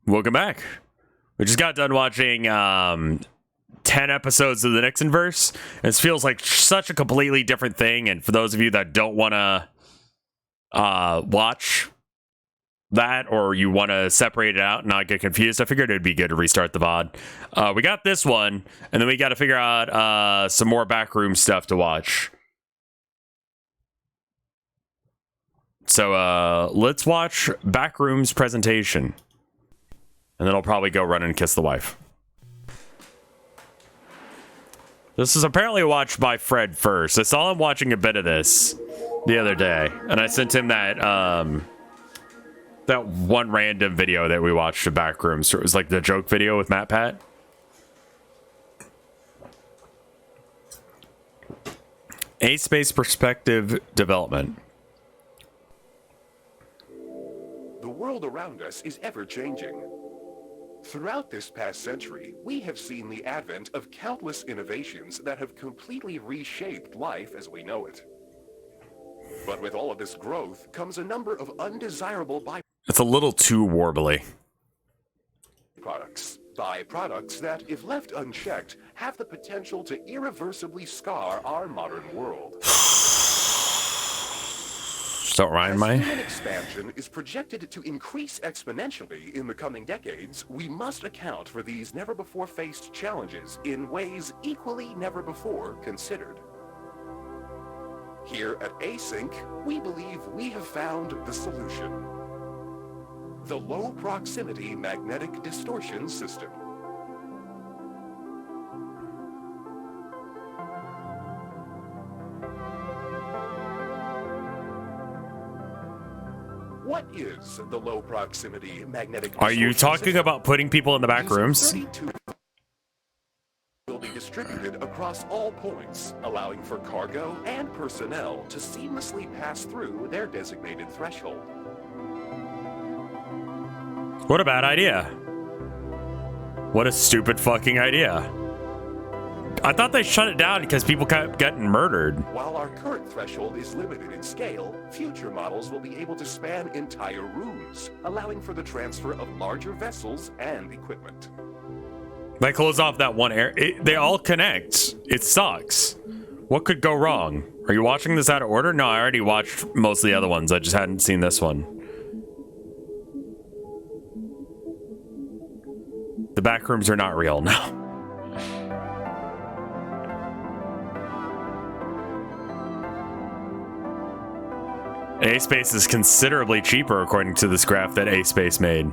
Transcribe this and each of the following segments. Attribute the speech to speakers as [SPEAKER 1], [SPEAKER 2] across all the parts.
[SPEAKER 1] Welcome back. We just got done watching 10 episodes of the Nixon verse. This feels like such a completely different thing, and for those of you that don't want to watch that, or you want to separate it out and not get confused, I figured it'd be good to restart the VOD. We got this one, and then we got to figure out some more backroom stuff to watch. So let's watch Backroom's presentation. And then I'll probably go run and kiss the wife. This is apparently watched by Fred first. I saw him watching a bit of this the other day. And I sent him that that one random video that we watched of Backrooms. So it was like the joke video with Matt Pat. A-Space Perspective Development.
[SPEAKER 2] The world around us is ever-changing. Throughout this past century, we have seen the advent of countless innovations that have completely reshaped life as we know it. But with all of this growth comes a number of undesirable
[SPEAKER 1] It's a little too warbly.
[SPEAKER 2] byproducts that, if left unchecked, have the potential to irreversibly scar our modern world.
[SPEAKER 1] Don't rhyme,
[SPEAKER 2] As human expansion is projected to increase exponentially in the coming decades, we must account for these never-before-faced challenges in ways equally never-before considered. Here at Async, we believe we have found the solution. The low-proximity magnetic distortion system. What is the low proximity magnetic distortion?
[SPEAKER 1] Are you talking
[SPEAKER 2] system?
[SPEAKER 1] about putting people in the back rooms?
[SPEAKER 2] Will be distributed across all points, allowing for cargo and personnel to seamlessly pass through their designated threshold.
[SPEAKER 1] What a bad idea. What a stupid fucking idea. I thought they shut it down because people kept getting murdered.
[SPEAKER 2] While our current threshold is limited in scale, future models will be able to span entire rooms, allowing for the transfer of larger vessels and equipment.
[SPEAKER 1] They close off that one area. They all connect. It sucks. What could go wrong? Are you watching this out of order? No, I already watched most of the other ones. I just hadn't seen this one. The back rooms are not real, no. A-Space is considerably cheaper according to this graph that A-Space made.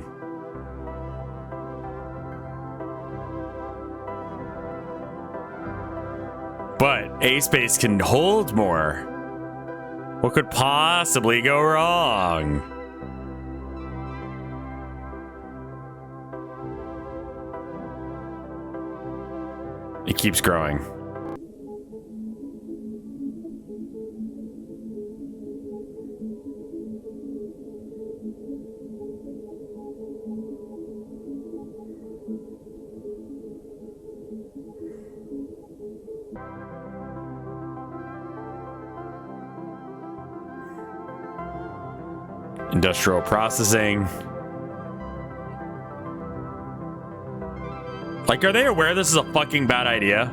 [SPEAKER 1] But A-Space can hold more. What could possibly go wrong? It keeps growing. Industrial processing. Like, are they aware this is a fucking bad idea?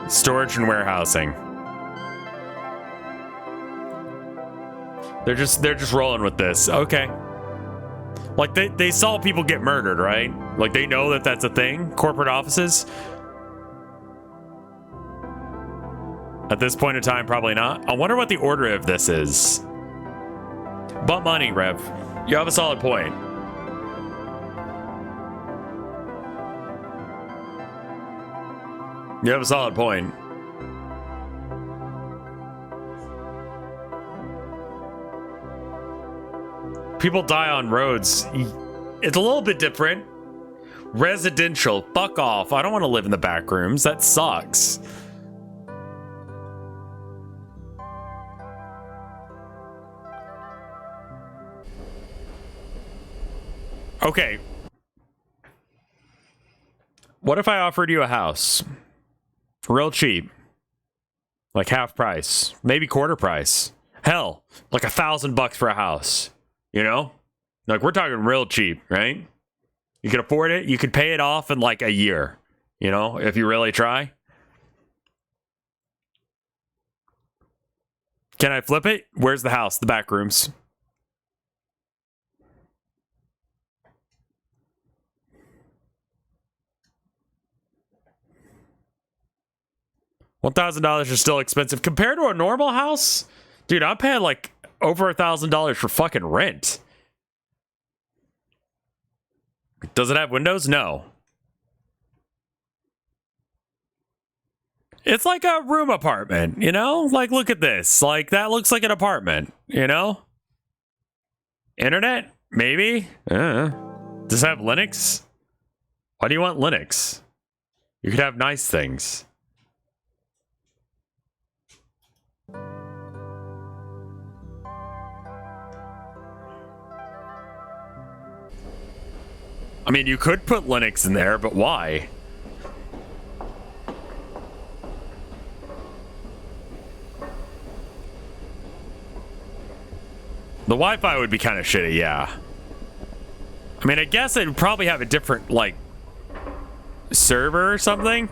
[SPEAKER 1] Storage and warehousing. They're just rolling with this. Okay. Like, they saw people get murdered, right? Like, they know that that's a thing. Corporate offices. At this point in time, probably not. I wonder what the order of this is. But money, Rev. You have a solid point. You have a solid point. People die on roads. It's a little bit different. Residential. Fuck off. I don't want to live in the back rooms. That sucks. Okay. What if I offered you a house? Real cheap. Like half price. Maybe quarter price. Hell, like $1,000 for a house. You know? Like, we're talking real cheap, right? You could afford it. You could pay it off in like a year, you know, if you really try. Can I flip it? Where's the house? The back rooms. $1,000 is still expensive compared to a normal house. Dude, I'm paying like over $1,000 for fucking rent. Does it have windows? No. It's like a room apartment, you know? Like, look at this. Like, that looks like an apartment, you know? Internet? Maybe? Does it have Linux? Why do you want Linux? You could have nice things. I mean, you could put Linux in there, but why? The Wi-Fi would be kind of shitty, yeah. I mean, I guess it would probably have a different, like, server or something.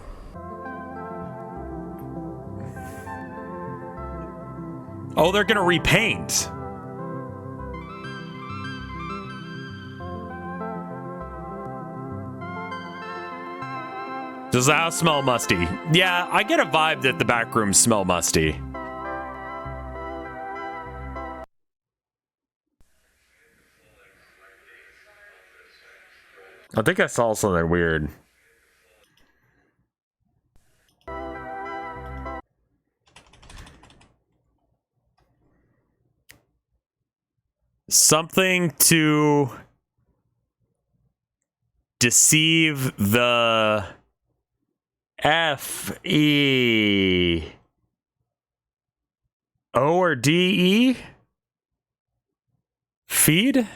[SPEAKER 1] Oh, they're gonna repaint. Does the house smell musty? Yeah, I get a vibe that the back rooms smell musty. I think I saw something weird. Something to deceive the FEO or DE feed?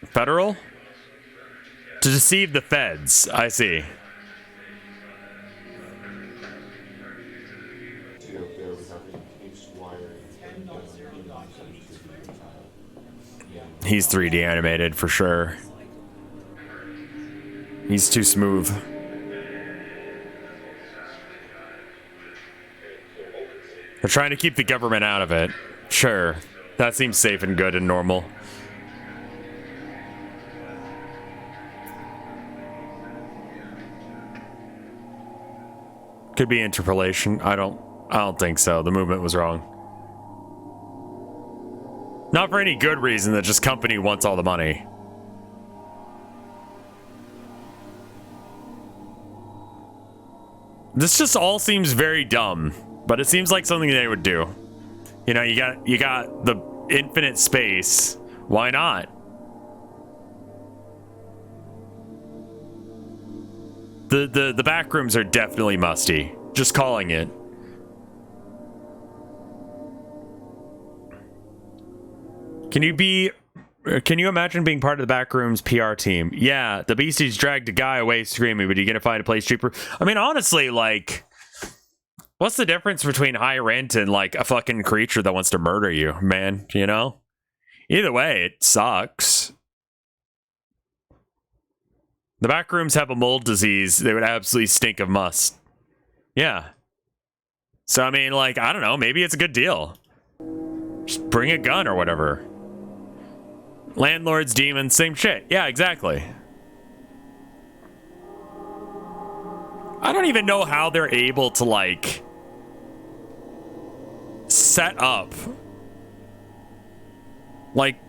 [SPEAKER 1] Federal? To deceive the feds, I see. He's 3D animated for sure. He's too smooth. They're trying to keep the government out of it. Sure. That seems safe and good and normal. Could be interpolation. I don't think so. The movement was wrong. Not for any good reason, that just company wants all the money. This just all seems very dumb, but it seems like something they would do. You know, you got the infinite space. Why not? The back rooms are definitely musty. Just calling it. Can you imagine being part of the Backrooms PR team? Yeah, the beasties dragged a guy away screaming, but you gonna find a place cheaper? I mean, honestly, like, what's the difference between high rent and like a fucking creature that wants to murder you, man? You know? Either way, it sucks. The Backrooms have a mold disease. They would absolutely stink of must. Yeah. So, I mean, like, I don't know. Maybe it's a good deal. Just bring a gun or whatever. Landlords, demons, same shit. Yeah, exactly. I don't even know how they're able to, like, set up. Like,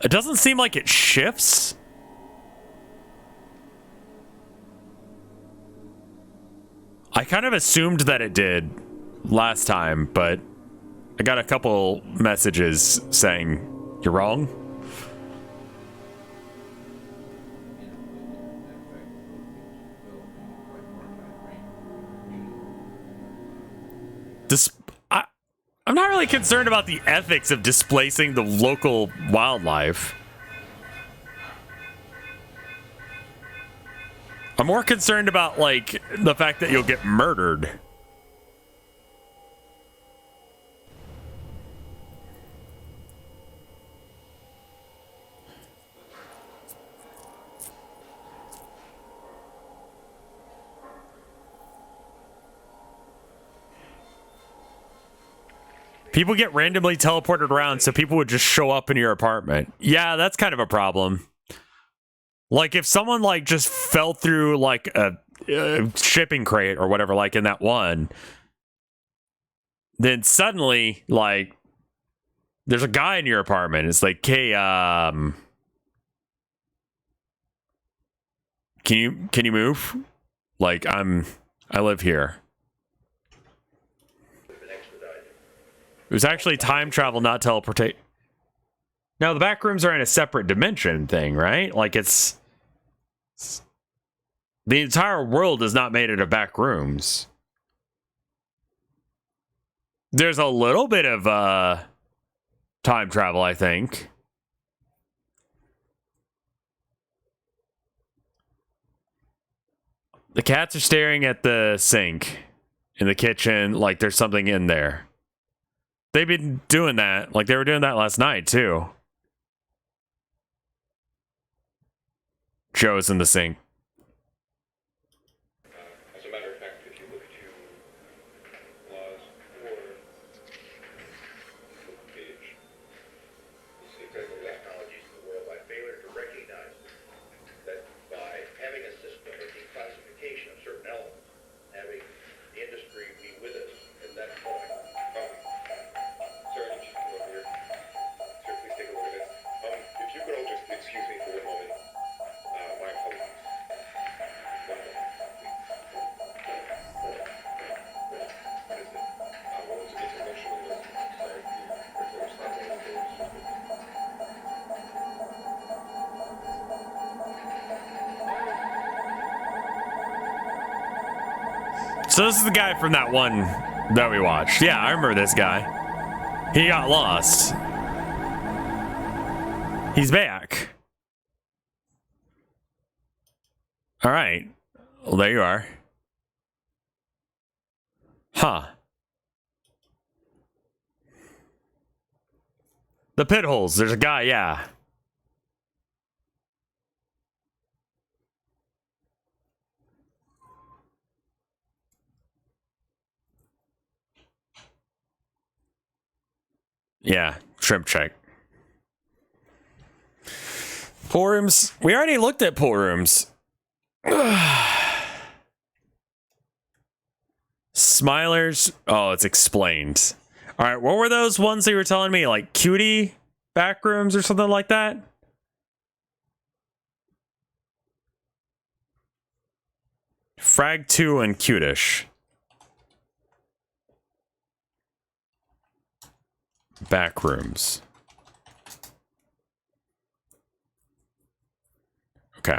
[SPEAKER 1] it doesn't seem like it shifts. I kind of assumed that it did last time, but I got a couple messages saying, you're wrong. I'm not really concerned about the ethics of displacing the local wildlife. I'm more concerned about, like, the fact that you'll get murdered. People get randomly teleported around, so people would just show up in your apartment. Yeah, that's kind of a problem. Like, if someone, like, just fell through, like, a shipping crate or whatever, like in that one, then suddenly, like, there's a guy in your apartment. It's like, hey, can you move? Like, I live here. It was actually time travel, not teleportation. Now, the back rooms are in a separate dimension thing, right? Like, it's... The entire world is not made out of back rooms. There's a little bit of time travel, I think. The cats are staring at the sink in the kitchen like there's something in there. They've been doing that. Like, they were doing that last night, too. Joe's in the sink.
[SPEAKER 3] As a matter of fact, if you look to clause 4, page, you see exactly technologies in the world by failure to recognize that by having a system of declassification of certain elements, having the industry be with us at that point. Sir, I need you to come over here. Sir, please take a look at this. If you could all just excuse me for 1 moment. My apologies. 1 moment.
[SPEAKER 1] So this is the guy from that one that we watched. Yeah, I remember this guy. He got lost. He's back. All right. Well, there you are. Huh. The pit holes. There's a guy, yeah. Yeah, shrimp check. Pool rooms. We already looked at pool rooms. Smilers. Oh, it's explained. All right, what were those ones that you were telling me? Like Cutish Backrooms or something like that? Frag 2 and Cutish Backrooms. Okay.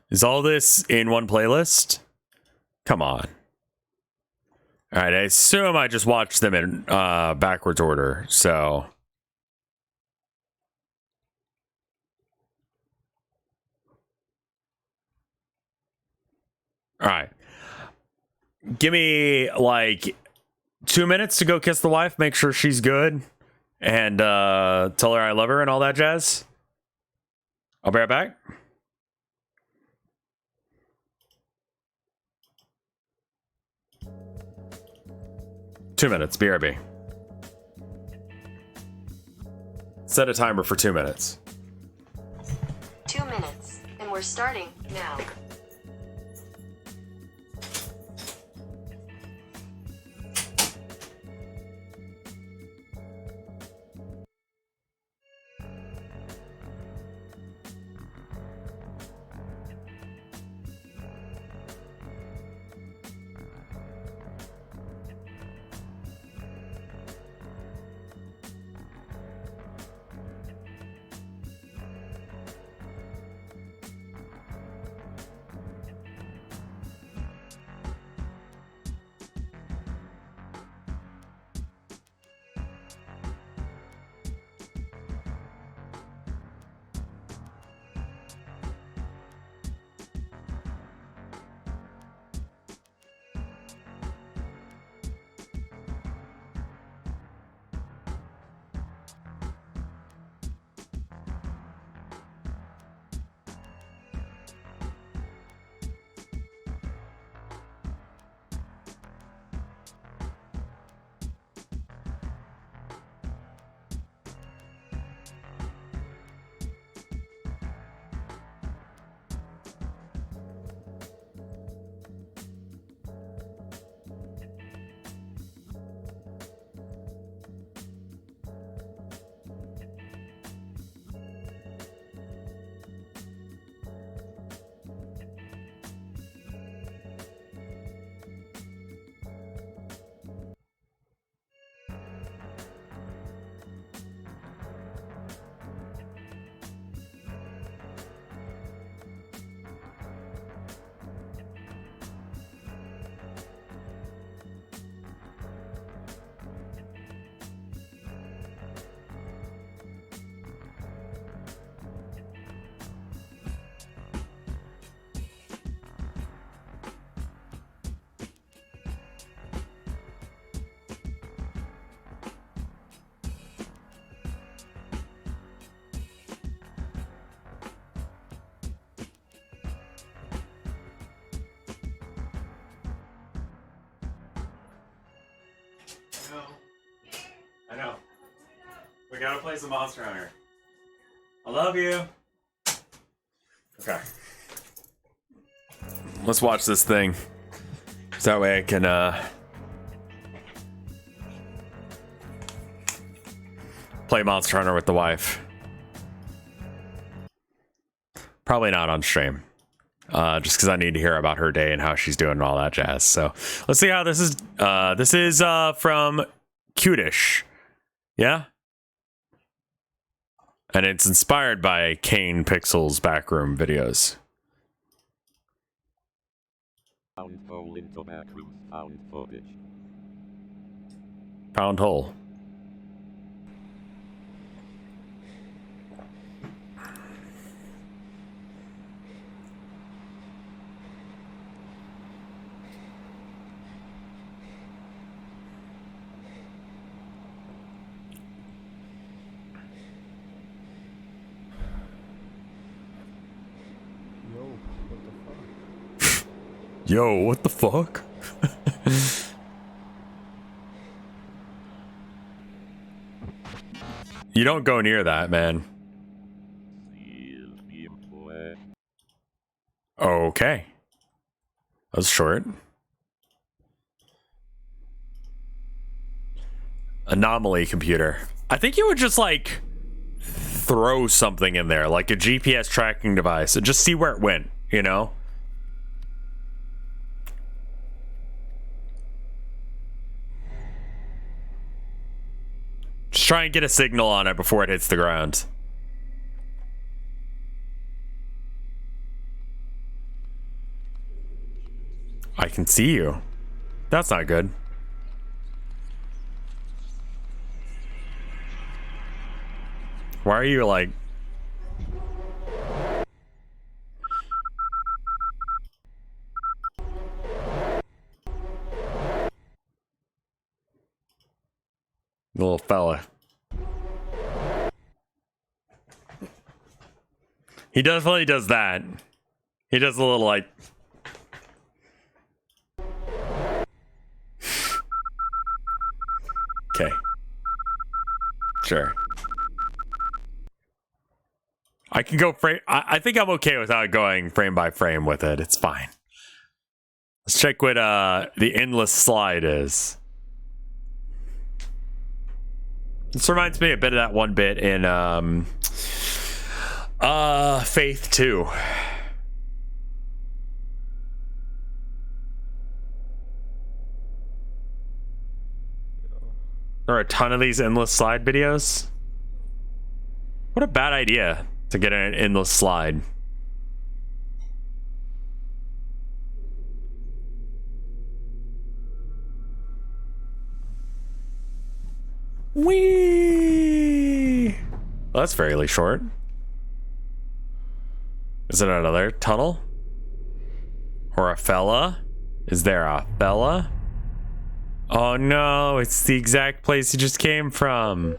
[SPEAKER 1] Is all this in one playlist? Come on. All right, I assume I just watched them in backwards order, so... All right. Give me, like, 2 minutes to go kiss the wife, make sure she's good, and tell her I love her and all that jazz. I'll be right back. Two minutes, BRB. Set a timer for 2 minutes.
[SPEAKER 4] 2 minutes, and we're starting now.
[SPEAKER 1] We gotta play some Monster Hunter. I love you. Okay. Let's watch this thing. So that way I can play Monster Hunter with the wife. Probably not on stream. Just because I need to hear about her day and how she's doing and all that jazz. So let's see how this is. This is from Cutish. Yeah? And it's inspired by Kane Pixel's backroom videos.
[SPEAKER 5] Found hole into backroom, found footage.
[SPEAKER 1] Found hole. Yo, what the fuck? You don't go near that, man. Okay. That was short. Anomaly computer. I think you would just like throw something in there, like a GPS tracking device, and just see where it went, you know? Just try and get a signal on it before it hits the ground. I can see you. That's not good. Why are you like... Little fella. He definitely does that. He does a little like... Okay. Sure. I can go frame... I think I'm okay without going frame by frame with it. It's fine. Let's check what the endless slide is. This reminds me a bit of that one bit in Faith 2. There are a ton of these endless slide videos. What a bad idea to get an endless slide. Whee! Well, that's fairly short. Is it another tunnel? Or a fella? Is there a fella? Oh no, it's the exact place he just came from.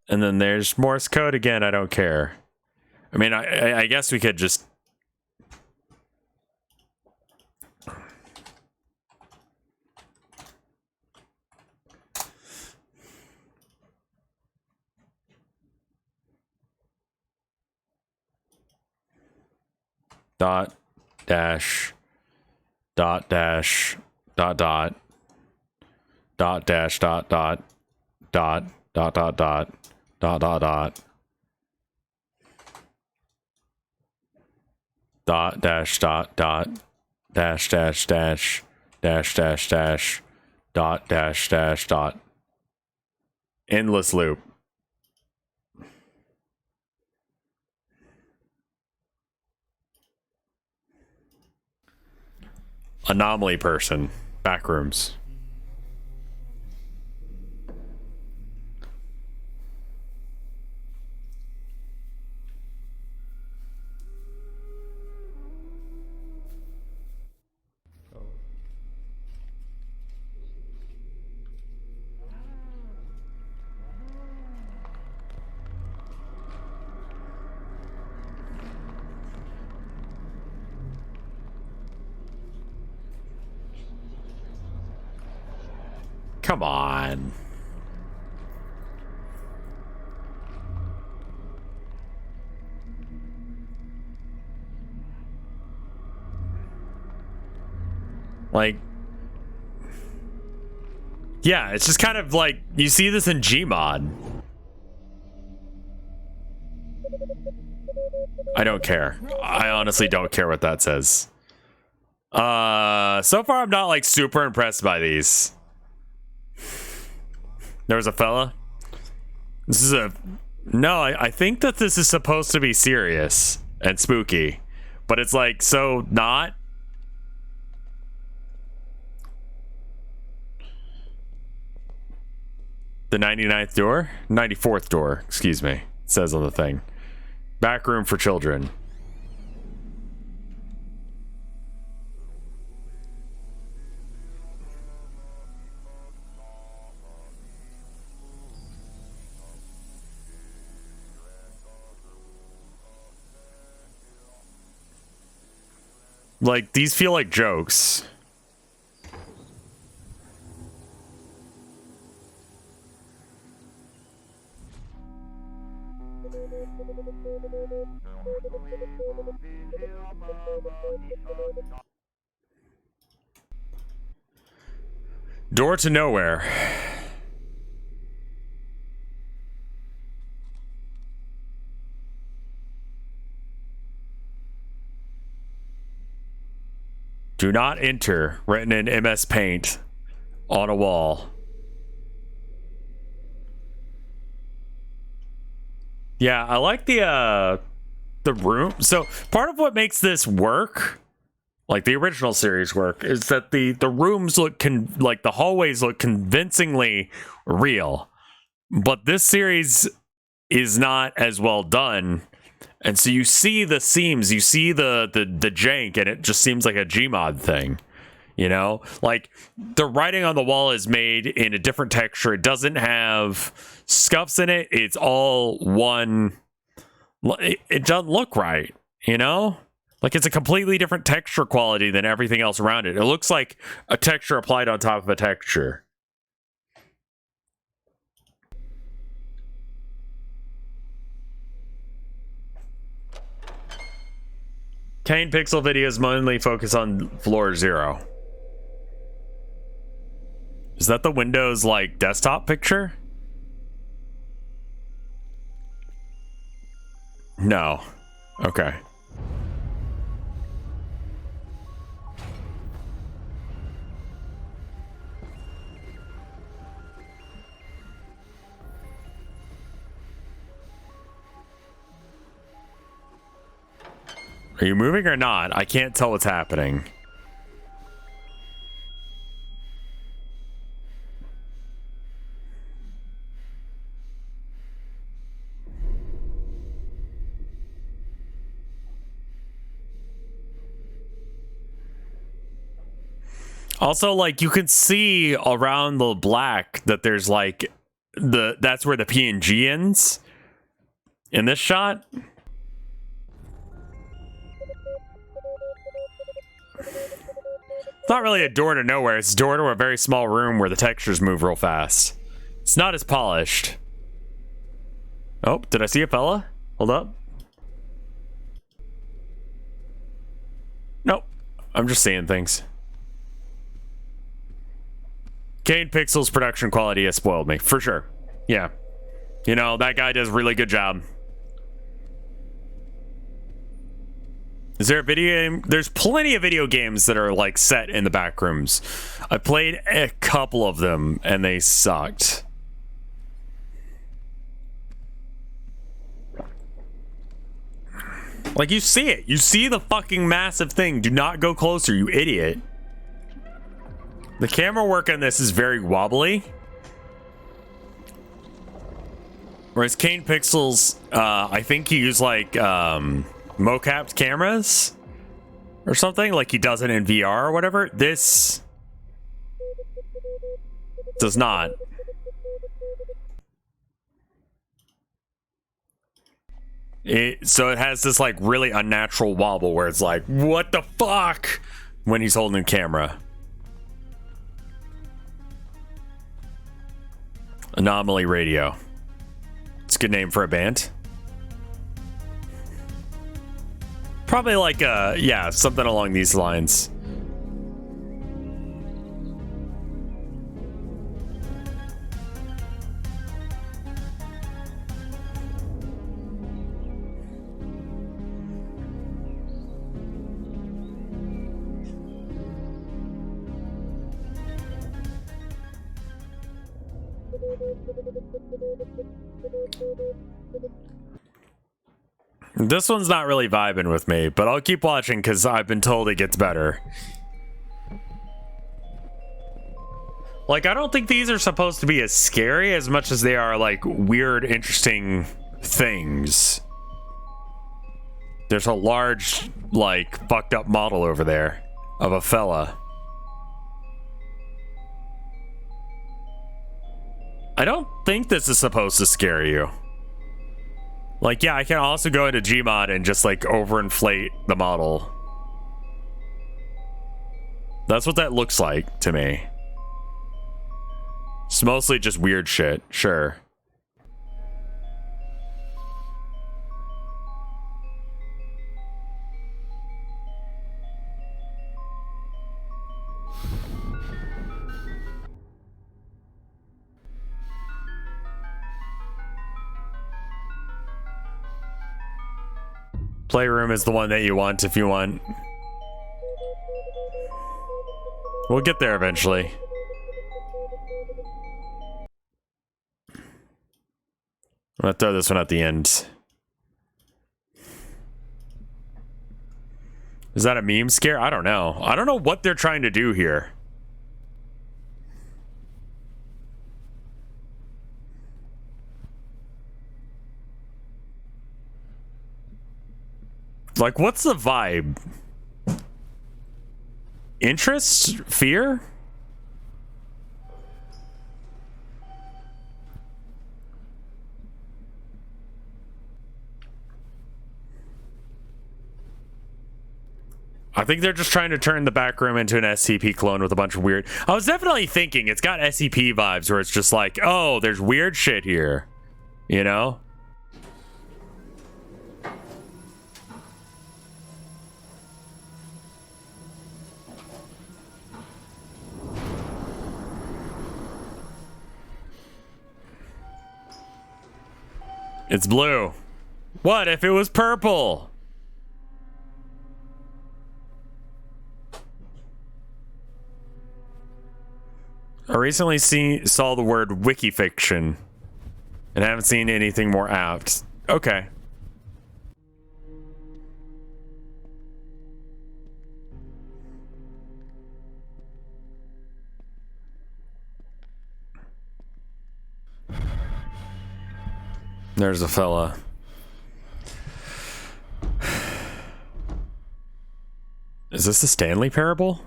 [SPEAKER 1] And then there's Morse code again, I don't care. I mean, I guess we could just... dot dash dot dash dot dot dot dash dot dot dot dot dot dot dot dot dot dash dot dot dash dash dash dash dash dash dot dash dash dot endless loop. Anomaly person. Backrooms. Come on. Like, yeah, it's just kind of like you see this in Gmod. I don't care. I honestly don't care what that says. So far I'm not like super impressed by these. There was a fella. This is a no. I think that this is supposed to be serious and spooky, but it's like so not. The 99th door? 94th door, excuse me. It says on the thing. Back room for children. Like, these feel like jokes. Door to nowhere. Do not enter, written in MS Paint on a wall. Yeah, I like the room. So part of what makes this work, like the original series work, is that the rooms look like the hallways look convincingly real. But this series is not as well done. And so you see the seams, you see the jank, and it just seems like a Gmod thing. You know? Like, the writing on the wall is made in a different texture. It doesn't have scuffs in it. It's all one. It doesn't look right, you know? Like, it's a completely different texture quality than everything else around it. It looks like a texture applied on top of a texture. Kane Pixel videos mainly focus on floor 0. Is that the Windows, like, desktop picture? No. Okay. Are you moving or not? I can't tell what's happening. Also, like, you can see around the black that there's like that's where the PNG ends in this shot. It's not really a door to nowhere. It's a door to a very small room where the textures move real fast. It's not as polished. Oh, did I see a fella? Hold up. Nope. I'm just seeing things. Kane Pixel's production quality has spoiled me, for sure. Yeah. You know, that guy does a really good job. Is there a video game? There's plenty of video games that are like set in the back rooms. I played a couple of them and they sucked. Like, you see it. You see the fucking massive thing. Do not go closer, you idiot. The camera work on this is very wobbly. Whereas Kane Pixel's, I think he used like mocapped cameras or something, like he does it in VR or whatever. This does not. So it has this like really unnatural wobble where it's like, what the fuck, when he's holding the camera. Anomaly Radio. It's a good name for a band. Probably like yeah, something along these lines. This one's not really vibing with me, but I'll keep watching because I've been told it gets better. Like, I don't think these are supposed to be as scary as much as they are, like, weird, interesting things. There's a large, like, fucked up model over there of a fella. I don't think this is supposed to scare you. Like, yeah, I can also go into Gmod and just, like, overinflate the model. That's what that looks like to me. It's mostly just weird shit, sure. Playroom is the one that you want if you want. We'll get there eventually. I'm gonna throw this one at the end. Is that a meme scare? I don't know. I don't know what they're trying to do here. Like, what's the vibe? Interest? Fear? I think they're just trying to turn the back room into an SCP clone with a bunch of weird... I was definitely thinking it's got SCP vibes where it's just like, oh, there's weird shit here. You know? It's blue. What if it was purple? I recently saw the word wikifiction and haven't seen anything more apt. Okay. There's a fella. Is this the Stanley Parable?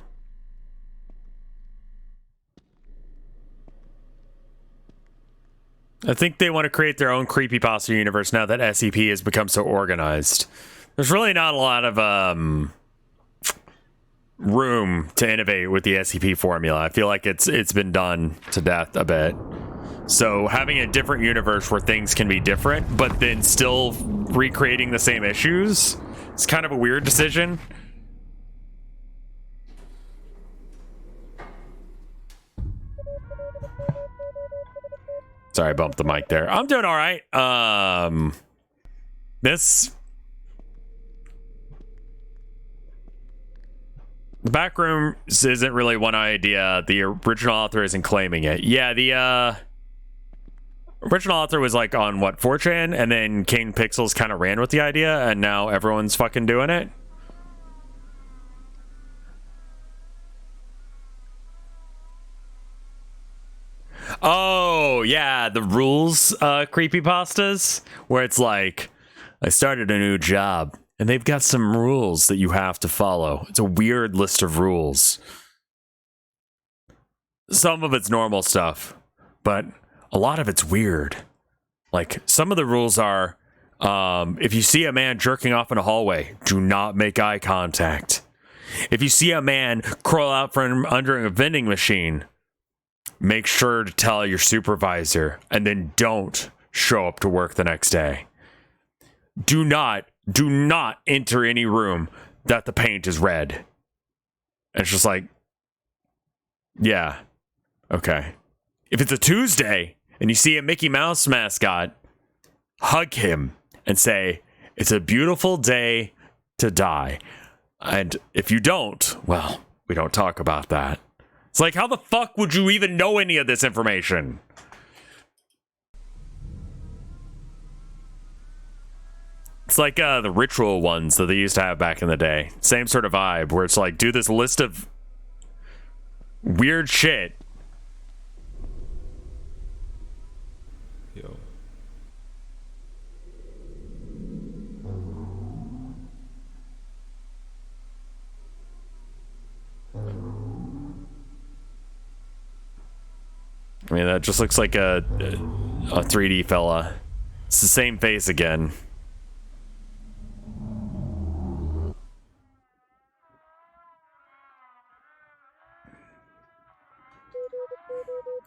[SPEAKER 1] I think they want to create their own creepypasta universe now that SCP has become so organized. There's really not a lot of room to innovate with the SCP formula. I feel like it's been done to death a bit. So having a different universe where things can be different, but then still recreating the same issues, it's kind of a weird decision. Sorry, I bumped the mic there. I'm doing all right. The back room isn't really one idea. The original author isn't claiming it. Yeah, the original author was like on what, 4chan, and then Kane Pixels kind of ran with the idea, and now everyone's fucking doing it. Oh, yeah, the rules creepypastas, where it's like, I started a new job, and they've got some rules that you have to follow. It's a weird list of rules. Some of it's normal stuff, but a lot of it's weird. Like, some of the rules are, if you see a man jerking off in a hallway, do not make eye contact. If you see a man crawl out from under a vending machine, make sure to tell your supervisor, and then don't show up to work the next day. Do not enter any room that the paint is red. And it's just like, yeah, okay. If it's a Tuesday and you see a Mickey Mouse mascot, hug him and say, it's a beautiful day to die. And if you don't, well, we don't talk about that. It's like, how the fuck would you even know any of this information? It's like the ritual ones that they used to have back in the day. Same sort of vibe, where it's like, do this list of weird shit.
[SPEAKER 6] Yo.
[SPEAKER 1] I mean, that just looks like a 3D fella. It's the same face again.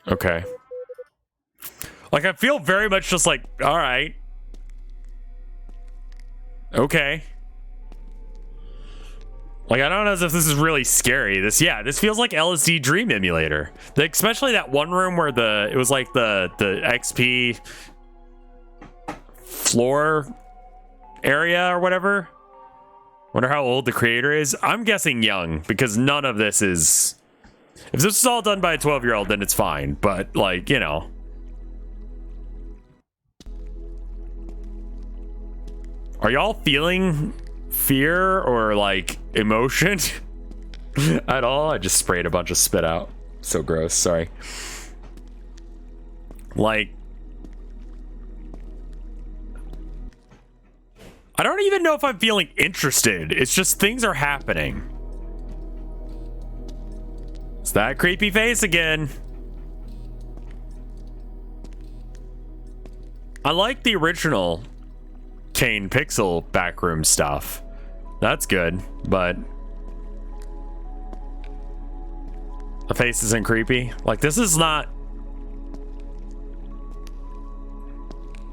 [SPEAKER 1] Okay. Like, I feel very much just like, all right. Okay. Like, I don't know as if this is really scary. This feels like LSD Dream Emulator. Especially that one room where it was like the XP floor area or whatever. Wonder how old the creator is. I'm guessing young, because none of this is... If this is all done by a 12-year-old, then it's fine. But, like, you know. Are y'all feeling fear or, like, emotion at all? I just sprayed a bunch of spit out. So gross, sorry. Like... I don't even know if I'm feeling interested. It's just things are happening. It's that creepy face again. I like the original Kane Pixel backroom stuff. That's good, but the face isn't creepy. Like, this is not...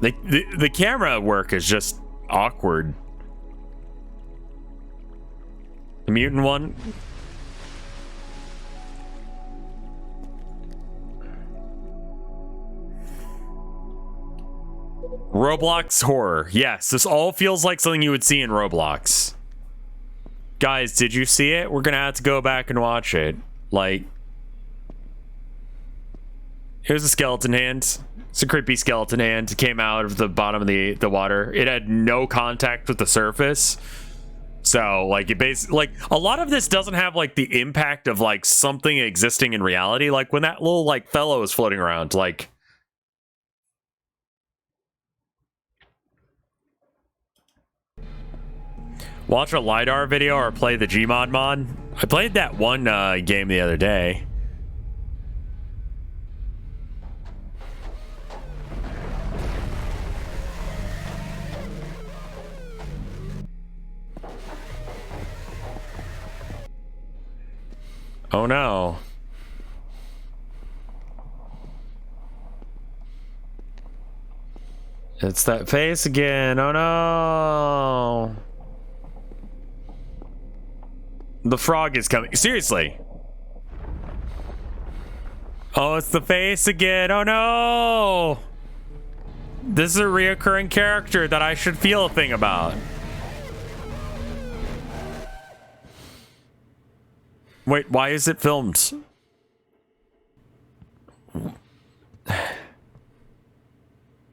[SPEAKER 1] The camera work is just awkward. The mutant one... Roblox horror. Yes, this all feels like something you would see in Roblox. Guys, did you see it? We're gonna have to go back and watch it. Like, here's a skeleton hand. It's a creepy skeleton hand. It came out of the bottom of the water. It had no contact with the surface. So, like, it basically, like, a lot of this doesn't have, like, the impact of, like, something existing in reality. Like, when that little, like, fellow is floating around, like... Watch a LiDAR video or play the Gmod mod. I played that one game the other day. Oh no. It's that face again. Oh no. The frog is coming. Seriously. Oh, it's the face again. Oh no. This is a reoccurring character that I should feel a thing about. Wait, why is it filmed?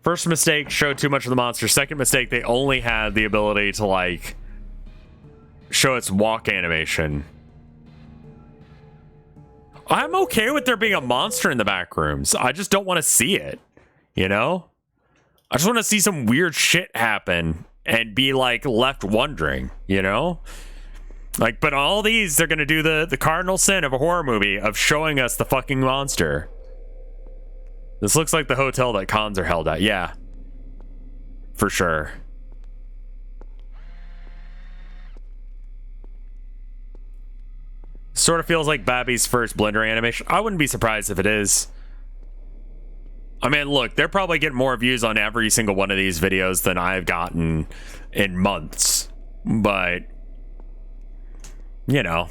[SPEAKER 1] First mistake, showed too much of the monster. Second mistake, they only had the ability to, like, show its walk animation. I'm okay with there being a monster in the back rooms. I just don't want to see it, you know? I just want to see some weird shit happen and be, like, left wondering, you know? Like, but all these, they're gonna do the cardinal sin of a horror movie of showing us the fucking monster. This looks like the hotel that cons are held at. Yeah. For sure. Sort of feels like Babby's first Blender animation. I wouldn't be surprised if it is. I mean, look, they're probably getting more views on every single one of these videos than I've gotten in months. But, you know.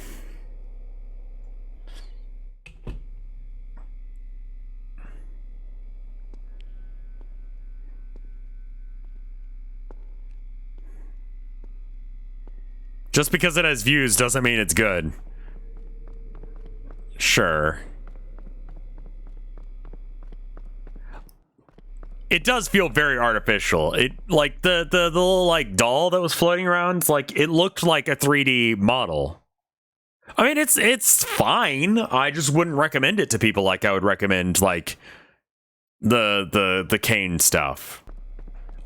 [SPEAKER 1] Just because it has views doesn't mean it's good. Sure. it does feel very artificial. It like the little like doll that was floating around, like it looked like a 3D model. I mean, it's fine. I just wouldn't recommend it to people like I would recommend like the Kane stuff.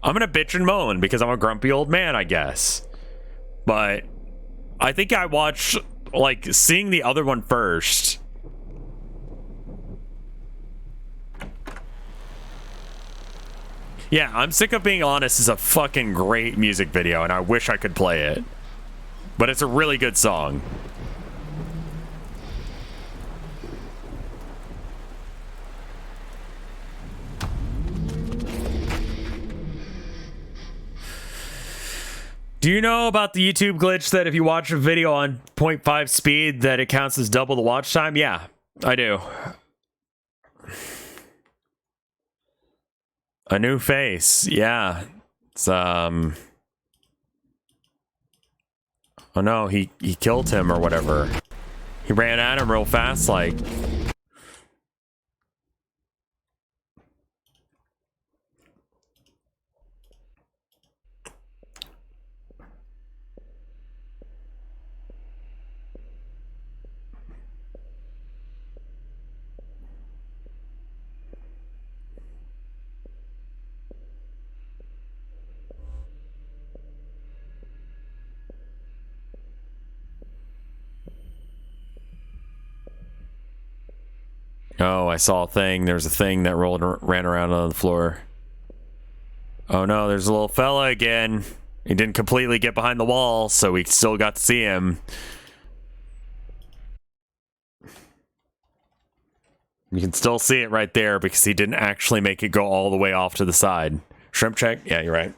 [SPEAKER 1] I'm gonna bitch and moan because I'm a grumpy old man, I guess. But I think I watched like seeing the other one first. Yeah, I'm Sick of Being Honest is a fucking great music video, and I wish I could play it. But it's a really good song. Do you know about the YouTube glitch that if you watch a video on 0.5 speed that it counts as double the watch time? Yeah, I do. A new face. Yeah. It's oh no, he killed him or whatever. He ran at him real fast like. Oh, I saw a thing. There was a thing that ran around on the floor. Oh no, there's a little fella again. He didn't completely get behind the wall, so we still got to see him. You can still see it right there because he didn't actually make it go all the way off to the side. Shrimp check? Yeah, you're right.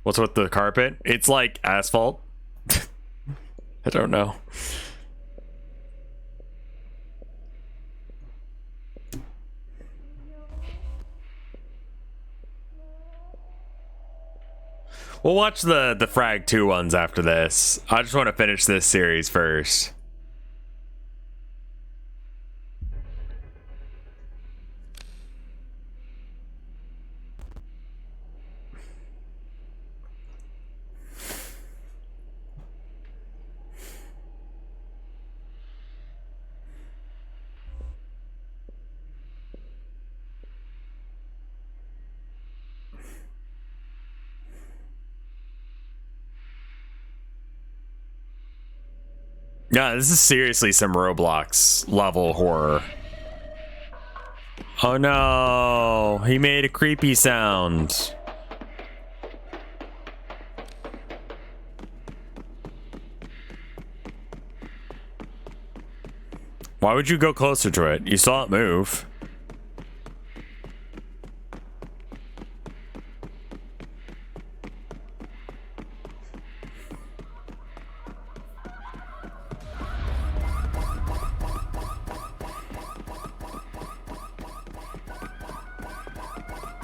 [SPEAKER 1] What's with the carpet? It's like asphalt. I don't know. We'll watch the Frag 2 ones after this. I just want to finish this series first. Yeah, this is seriously some Roblox level horror. Oh no, he made a creepy sound. Why would you go closer to it? You saw it move.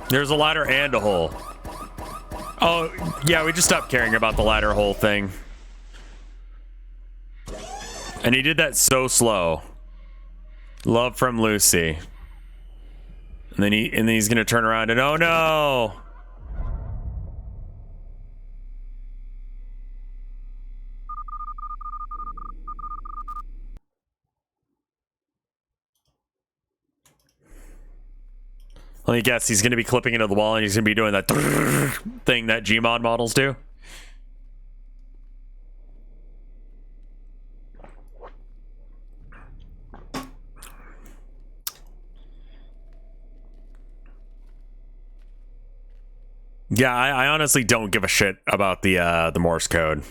[SPEAKER 1] There's a ladder and a hole. Oh, yeah, we just stopped caring about the ladder hole thing. And he did that so slow. Love from Lucy. And then he's gonna turn around and oh no! Let me guess, he's gonna be clipping into the wall and he's gonna be doing that thing that Gmod models do. Yeah, I honestly don't give a shit about the Morse code.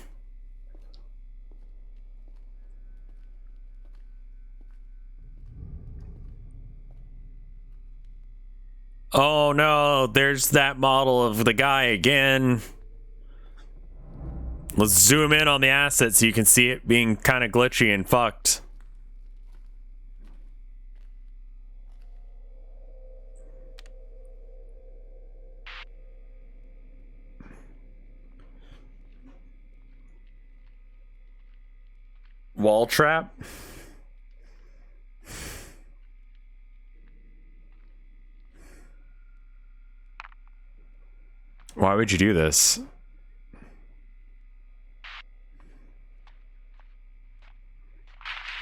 [SPEAKER 1] Oh no, there's that model of the guy again. Let's zoom in on the asset so you can see it being kind of glitchy and fucked. Wall trap? Why would you do this?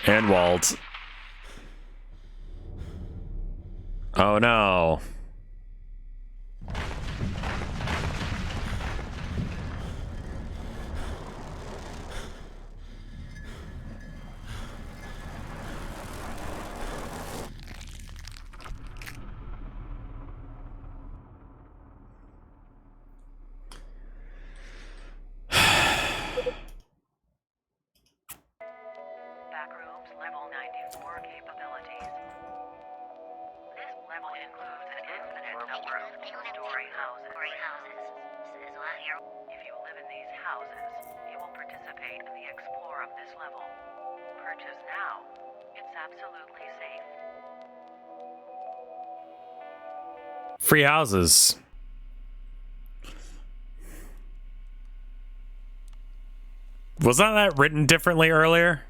[SPEAKER 1] And Walt. Oh no.
[SPEAKER 7] Backrooms level 94 capabilities. This level includes an infinite number of two-story houses. If you live in these houses, you will participate in the explore of this level. Purchase now. It's absolutely safe.
[SPEAKER 1] Free houses. Wasn't that written differently earlier?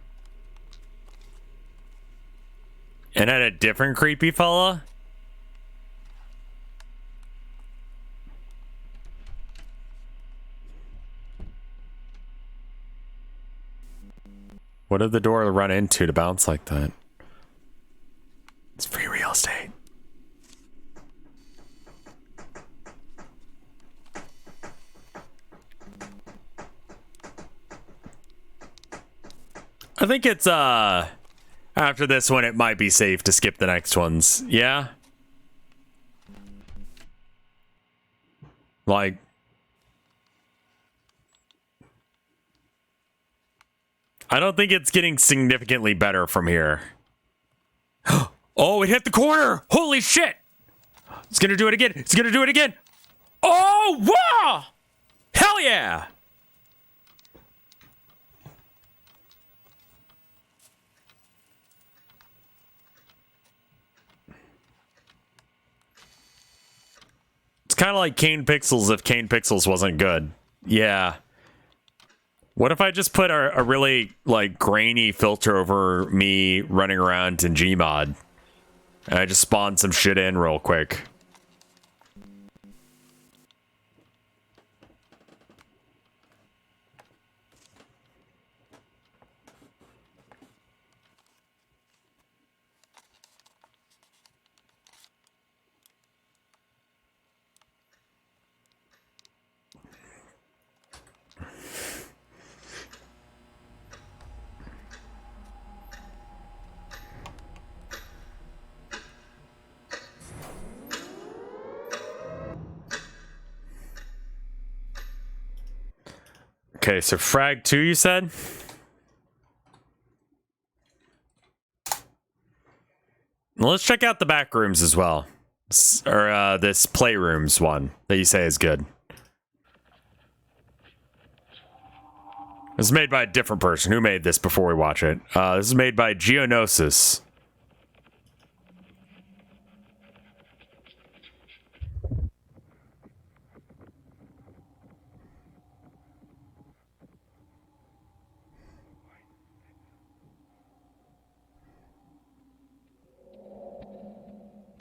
[SPEAKER 1] And had a different creepy fella? What did the door run into to bounce like that? It's free real estate. I think it's after this one it might be safe to skip the next ones. Yeah? Like I don't think it's getting significantly better from here. Oh, it hit the corner! Holy shit! It's gonna do it again! It's gonna do it again! Oh, wow! Hell yeah! It's kind of like Kane Pixels if Kane Pixels wasn't good. Yeah. What if I just put a really, like, grainy filter over me running around in Gmod? And I just spawn some shit in real quick. Okay, so Frag 2, you said? Well, let's check out the back rooms as well. Or this playrooms one that you say is good. This is made by a different person. Who made this before we watch it? This is made by Geonosis.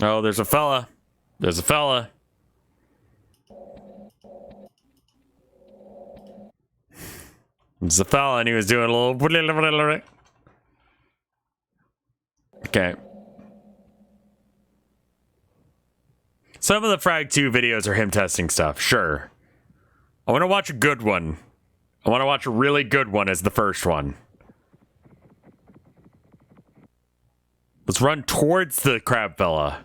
[SPEAKER 1] Oh, there's a fella. There's a fella. There's a fella, and he was doing a little... Okay. Some of the Frag 2 videos are him testing stuff, sure. I want to watch a good one. I want to watch a really good one as the first one. Let's run towards the crab fella.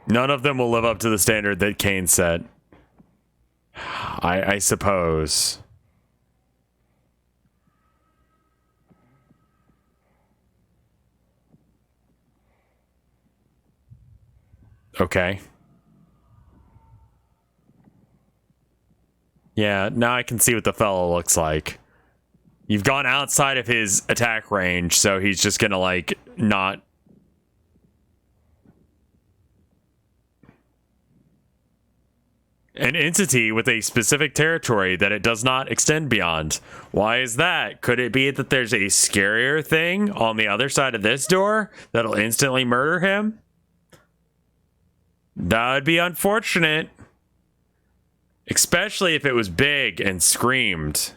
[SPEAKER 1] None of them will live up to the standard that Kane set. I suppose. Okay. Yeah, now I can see what the fellow looks like. You've gone outside of his attack range, so he's just gonna, like, not... an entity with a specific territory that it does not extend beyond. Why is that? Could it be that there's a scarier thing on the other side of this door that'll instantly murder him? That would be unfortunate. Especially if it was big and screamed.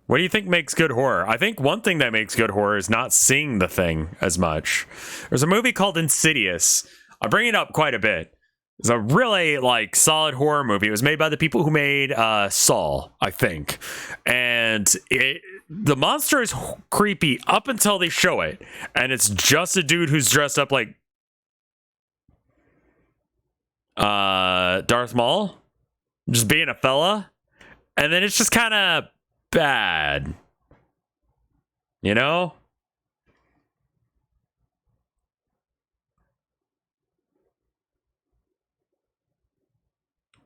[SPEAKER 1] What do you think makes good horror? I think one thing that makes good horror is not seeing the thing as much. There's a movie called Insidious. I bring it up quite a bit. It's a really like solid horror movie. It was made by the people who made Saw, I think. And the monster is creepy up until they show it. And it's just a dude who's dressed up like Darth Maul. Just being a fella. And then it's just kind of bad, you know?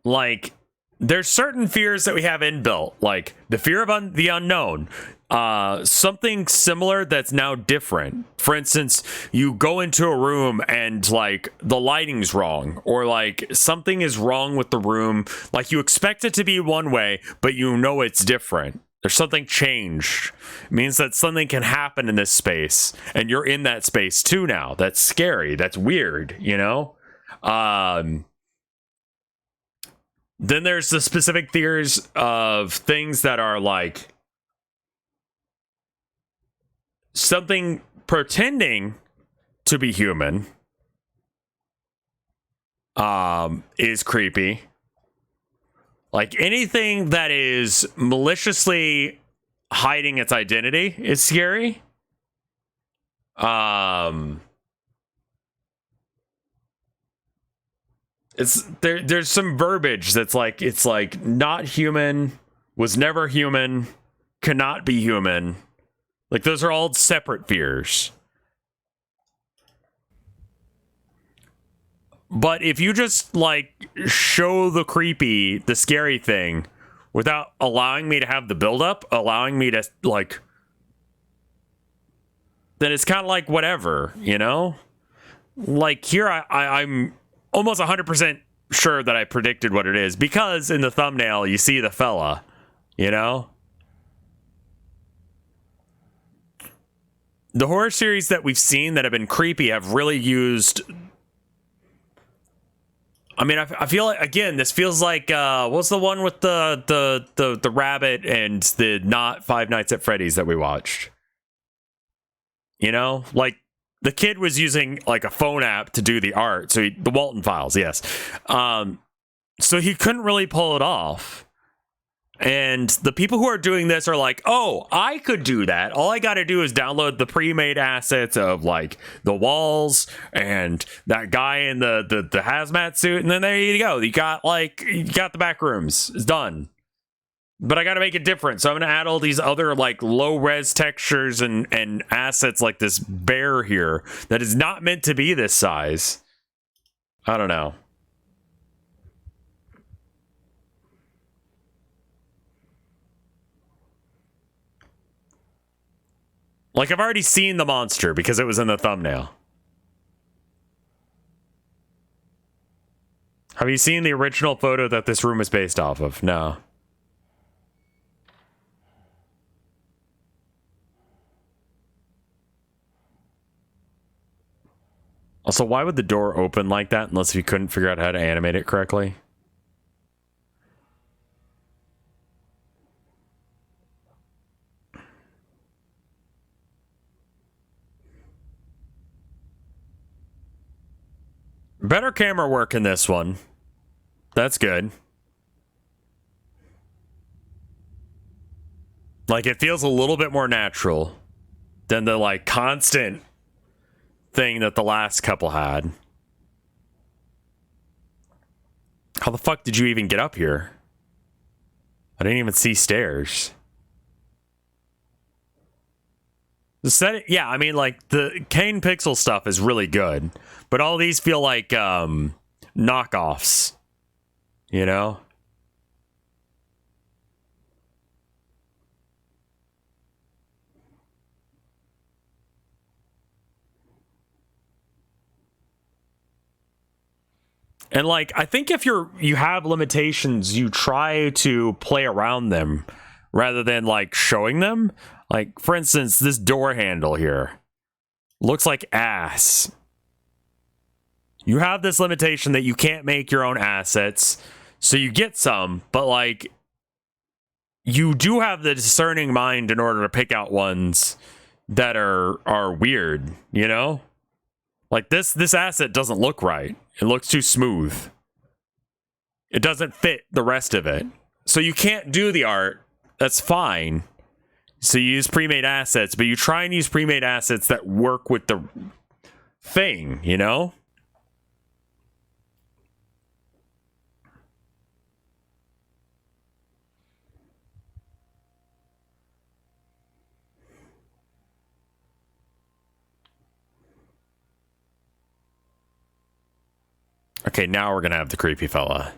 [SPEAKER 1] Like, there's certain fears that we have inbuilt, like the fear of the unknown. Something similar that's now different. For instance, you go into a room and like the lighting's wrong, or like something is wrong with the room. Like you expect it to be one way, but you know it's different. There's something changed. It means that something can happen in this space, and you're in that space too now. That's scary. That's weird, you know? Then there's the specific fears of things that are like something pretending to be human is creepy. Like anything that is maliciously hiding its identity is scary. There's some verbiage that's like, it's like not human, was never human, cannot be human. Like those are all separate fears. But if you just like show the scary thing without allowing me to have the buildup, allowing me to like, then it's kind of like whatever, you know? Like here, I'm almost 100% sure that I predicted what it is because in the thumbnail you see the fella, you know? The horror series that we've seen that have been creepy have really used. I mean, I feel like, again, this feels like what's the one with the rabbit and the not Five Nights at Freddy's that we watched? You know, like the kid was using like a phone app to do the art, so the Walton Files, yes. So he couldn't really pull it off. And the people who are doing this are like, oh, I could do that. All I got to do is download the pre-made assets of like the walls and that guy in the hazmat suit. And then there you go. You got the back rooms. It's done. But I got to make it different. So I'm going to add all these other like low res textures and assets like this bear here that is not meant to be this size. I don't know. Like, I've already seen the monster because it was in the thumbnail. Have you seen the original photo that this room is based off of? No. Also, why would the door open like that unless you couldn't figure out how to animate it correctly? Better camera work in this one. That's good. Like, it feels a little bit more natural than the, like, constant thing that the last couple had. How the fuck did you even get up here? I didn't even see stairs. The set, yeah, I mean, like, the Kane pixel stuff is really good, but all these feel like knockoffs, you know? And like, I think if you have limitations, you try to play around them rather than like showing them. Like, for instance, this door handle here looks like ass. You have this limitation that you can't make your own assets, so you get some, but like, you do have the discerning mind in order to pick out ones that are weird, you know? Like this asset doesn't look right. It looks too smooth. It doesn't fit the rest of it. So you can't do the art. That's fine. So you use pre-made assets, but you try and use pre-made assets that work with the thing, you know? Okay, now we're gonna have the creepy fella.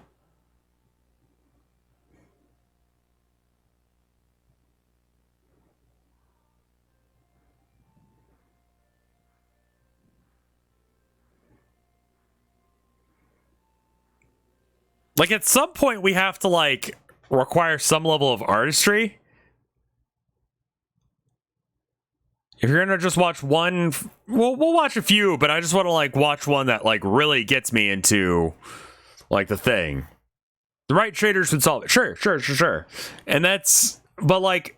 [SPEAKER 1] Like, at some point, we have to, like, require some level of artistry. If you're gonna just watch one, we'll watch a few, but I just want to, like, watch one that, like, really gets me into, like, the thing. The right traders would solve it. Sure. And that's, but, like,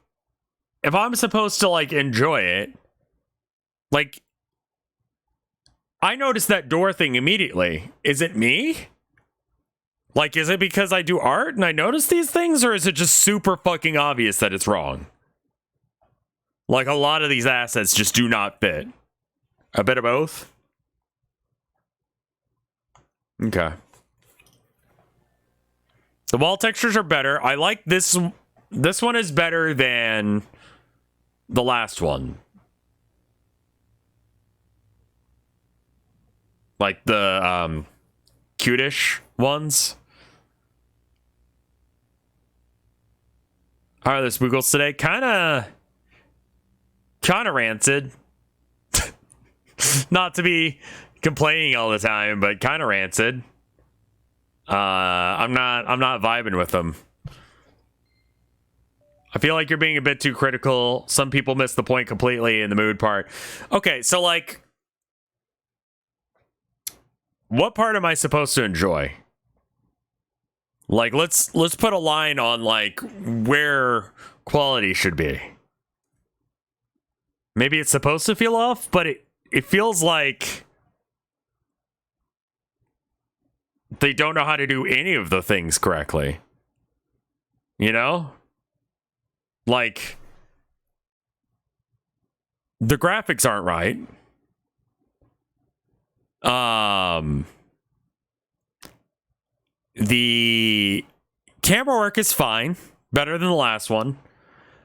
[SPEAKER 1] if I'm supposed to, like, enjoy it, like, I noticed that door thing immediately. Is it me? Like, is it because I do art and I notice these things, or is it just super fucking obvious that it's wrong? Like, a lot of these assets just do not fit. A bit of both? Okay. The wall textures are better. I like this. This one is better than the last one. Like the Cutish ones. How are the spookles today? Kind of rancid. Not to be complaining all the time, but kind of rancid. I'm not vibing with them. I feel like you're being a bit too critical. Some people miss the point completely in the mood part. Okay, so like, what part am I supposed to enjoy? Like, let's put a line on, like, where quality should be. Maybe it's supposed to feel off, but it feels like they don't know how to do any of the things correctly. You know? Like, the graphics aren't right. The camera work is fine, better than the last one.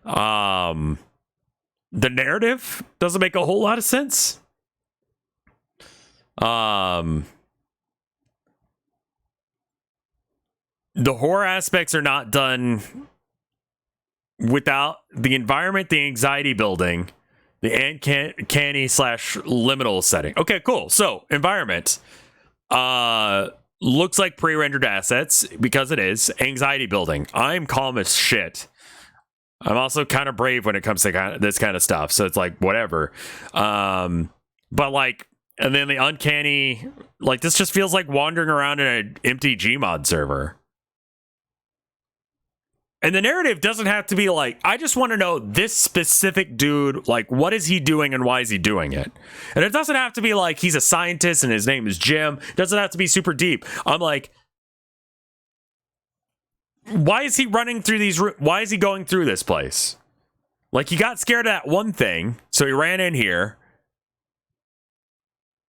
[SPEAKER 1] The narrative doesn't make a whole lot of sense. The horror aspects are not done without the environment, the anxiety building, the uncanny / liminal setting. Okay, cool. So, environment. Looks like pre-rendered assets, because it is. Anxiety building. I'm calm as shit. I'm also kind of brave when it comes to this kind of stuff, so it's like, whatever. But like, and then the uncanny, like, this just feels like wandering around in an empty Gmod server. And the narrative doesn't have to be like, I just want to know this specific dude, like, what is he doing and why is he doing it? And it doesn't have to be like he's a scientist and his name is Jim. It doesn't have to be super deep. I'm like, why is he running through these? Why is he going through this place? Like, he got scared of that one thing, so he ran in here.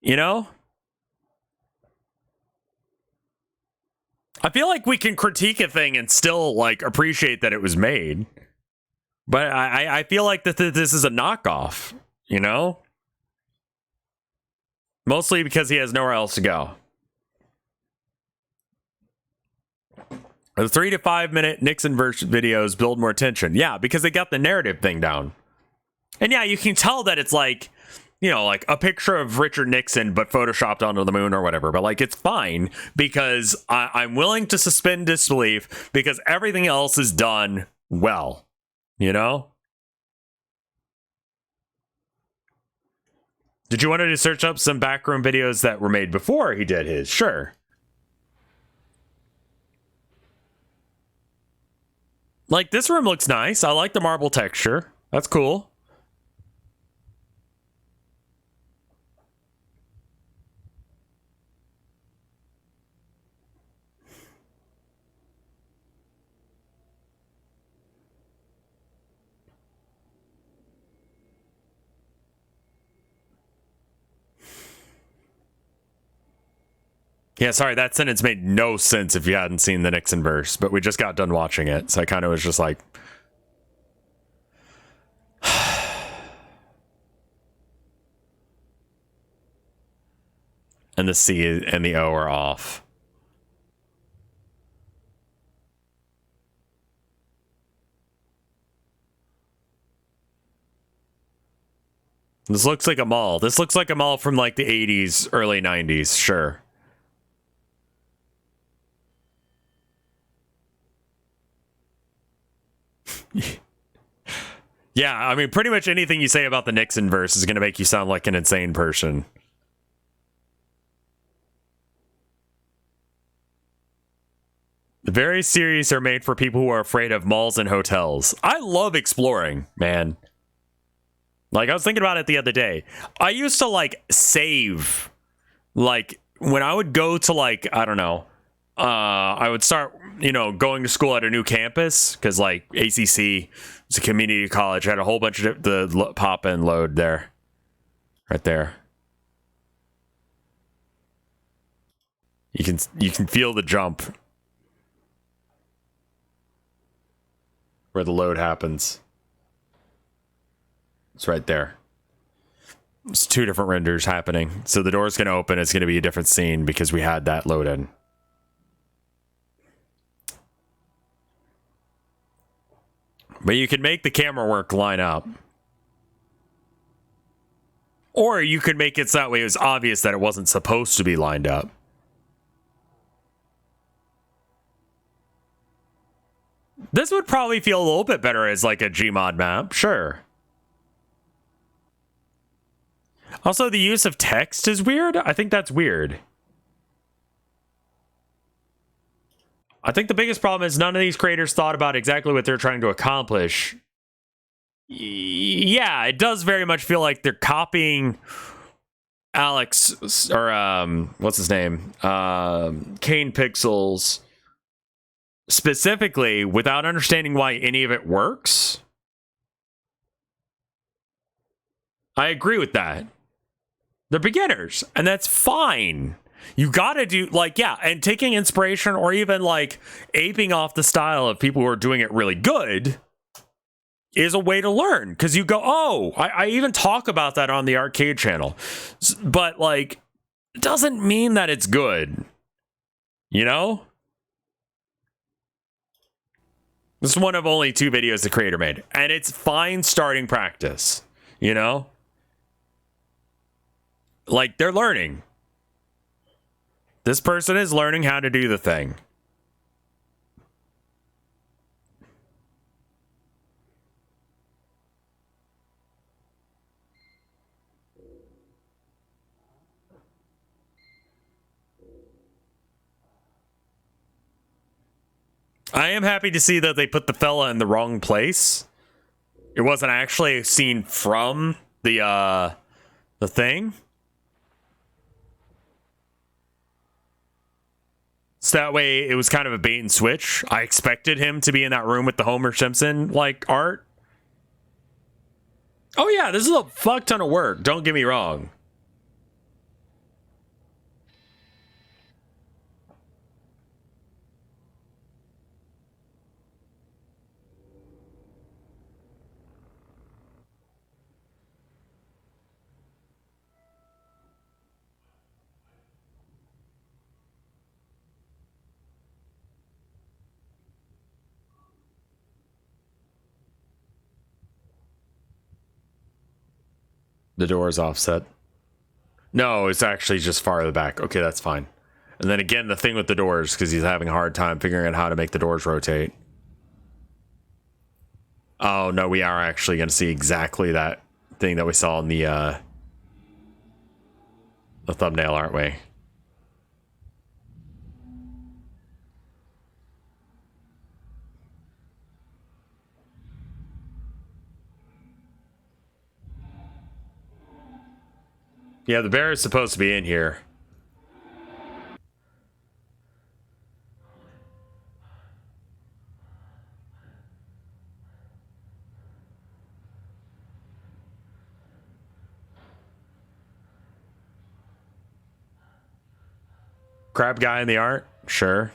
[SPEAKER 1] You know? I feel like we can critique a thing and still, like, appreciate that it was made. But I feel like that this is a knockoff, you know? Mostly because he has nowhere else to go. The 3 to 5 minute Nixon version videos build more tension. Yeah, because they got the narrative thing down. And yeah, you can tell that it's like, you know, like a picture of Richard Nixon, but photoshopped onto the moon or whatever. But like, it's fine because I'm willing to suspend disbelief because everything else is done well, you know? Did you want to search up some backroom videos that were made before he did his? Sure. Like, this room looks nice. I like the marble texture. That's cool. Yeah, sorry, that sentence made no sense if you hadn't seen the Nixon verse, but we just got done watching it, so I kind of was just like... And the C and the O are off. This looks like a mall. This looks like a mall from like the 80s, early 90s, sure. Yeah, I mean, pretty much anything you say about the Nixon verse is going to make you sound like an insane person. The very series are made for people who are afraid of malls and hotels. I love exploring, man. Like, I was thinking about it the other day. I used to, like, save. Like, when I would go to, like, I don't know. I would start, you know, going to school at a new campus. Because, like, ACC was a community college. I had a whole bunch of the pop and load there. Right there. You can feel the jump. Where the load happens. It's right there. It's two different renders happening. So the door's going to open. It's going to be a different scene because we had that load in. But you can make the camera work line up. Or you could make it so that way it was obvious that it wasn't supposed to be lined up. This would probably feel a little bit better as like a Gmod map, sure. Also, the use of text is weird. I think that's weird. I think the biggest problem is none of these creators thought about exactly what they're trying to accomplish. Yeah, it does very much feel like they're copying Alex, or what's his name? Kane Pixels. Specifically, without understanding why any of it works. I agree with that. They're beginners, and that's fine. You gotta do, like, yeah, and taking inspiration or even, like, aping off the style of people who are doing it really good is a way to learn. Because you go, oh, I even talk about that on the arcade channel. But, like, it doesn't mean that it's good. You know? This is one of only 2 videos the creator made. And it's fine starting practice. You know? Like, they're learning. This person is learning how to do the thing. I am happy to see that they put the fella in the wrong place. It wasn't actually a scene from the thing. So that way it was kind of a bait and switch. I expected him to be in that room with the Homer Simpson like art. Oh yeah, this is a fuck ton of work, don't get me wrong. The door's offset. No, it's actually just farther back. Okay, that's fine. And then again, the thing with the doors, because he's having a hard time figuring out how to make the doors rotate. Oh, no, we are actually going to see exactly that thing that we saw in the thumbnail, aren't we? Yeah, the bear is supposed to be in here. Crab guy in the art? Sure.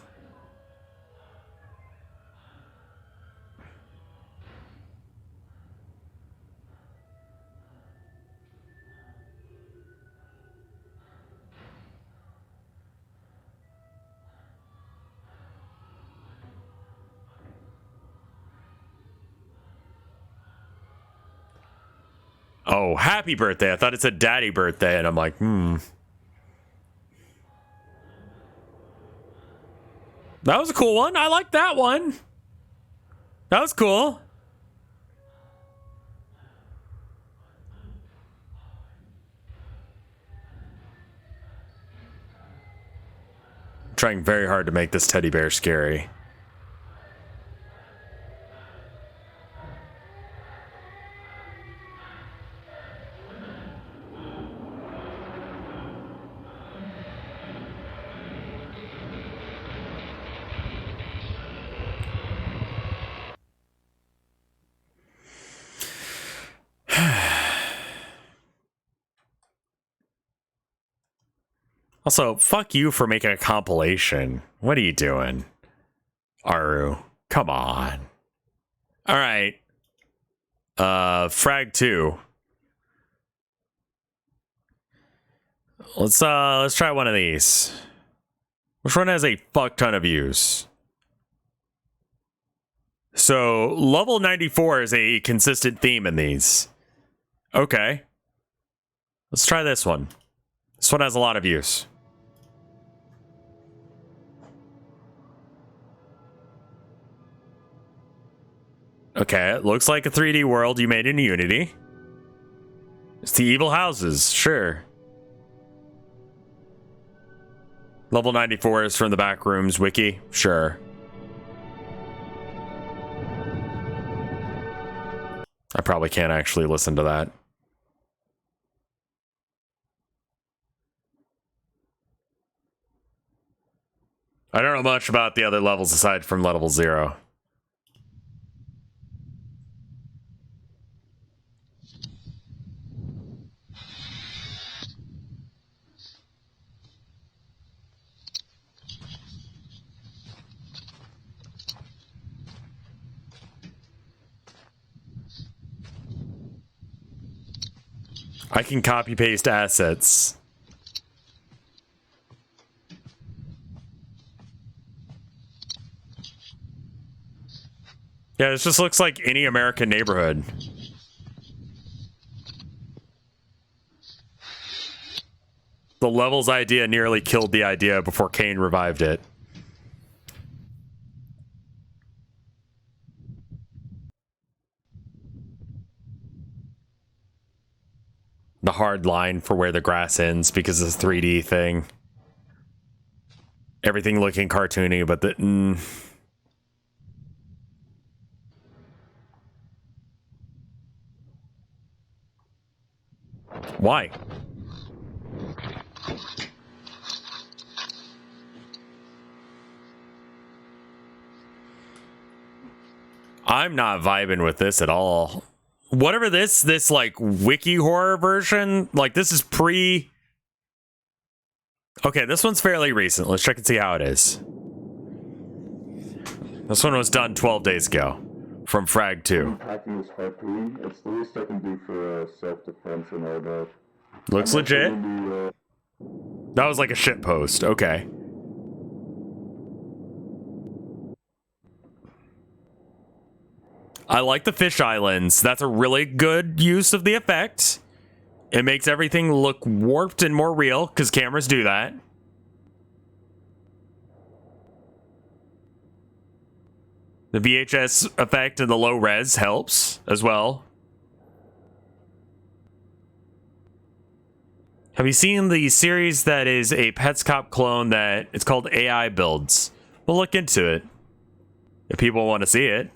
[SPEAKER 1] Oh, happy birthday. I thought it said daddy birthday, and I'm like, That was a cool one. I like that one. That was cool. I'm trying very hard to make this teddy bear scary. Also, fuck you for making a compilation. What are you doing? Aru, come on. All right. Frag 2. Let's try one of these. Which one has a fuck ton of views? So, level 94 is a consistent theme in these. Okay. Let's try this one. This one has a lot of views. Okay, it looks like a 3D world you made in Unity. It's the evil houses, sure. Level 94 is from the Backrooms wiki, sure. I probably can't actually listen to that. I don't know much about the other levels aside from level 0. I can copy paste assets. Yeah, this just looks like any American neighborhood. The levels idea nearly killed the idea before Kane revived it. The hard line for where the grass ends because of the 3D thing. Everything looking cartoony, but the... Why? I'm not vibing with this at all. Whatever this like wiki horror version, like this is pre... Okay, this one's fairly recent. Let's check and see how it is. This one was done 12 days ago from Frag 2.
[SPEAKER 8] Packing this harpoon, it's the least I can do for self-defense and all that.
[SPEAKER 1] Looks legit. That was like a shit post. Okay. I like the fish islands. That's a really good use of the effect. It makes everything look warped and more real, because cameras do that. The VHS effect and the low res helps as well. Have you seen the series that is a Petscop clone that it's called AI Builds? We'll look into it if people want to see it.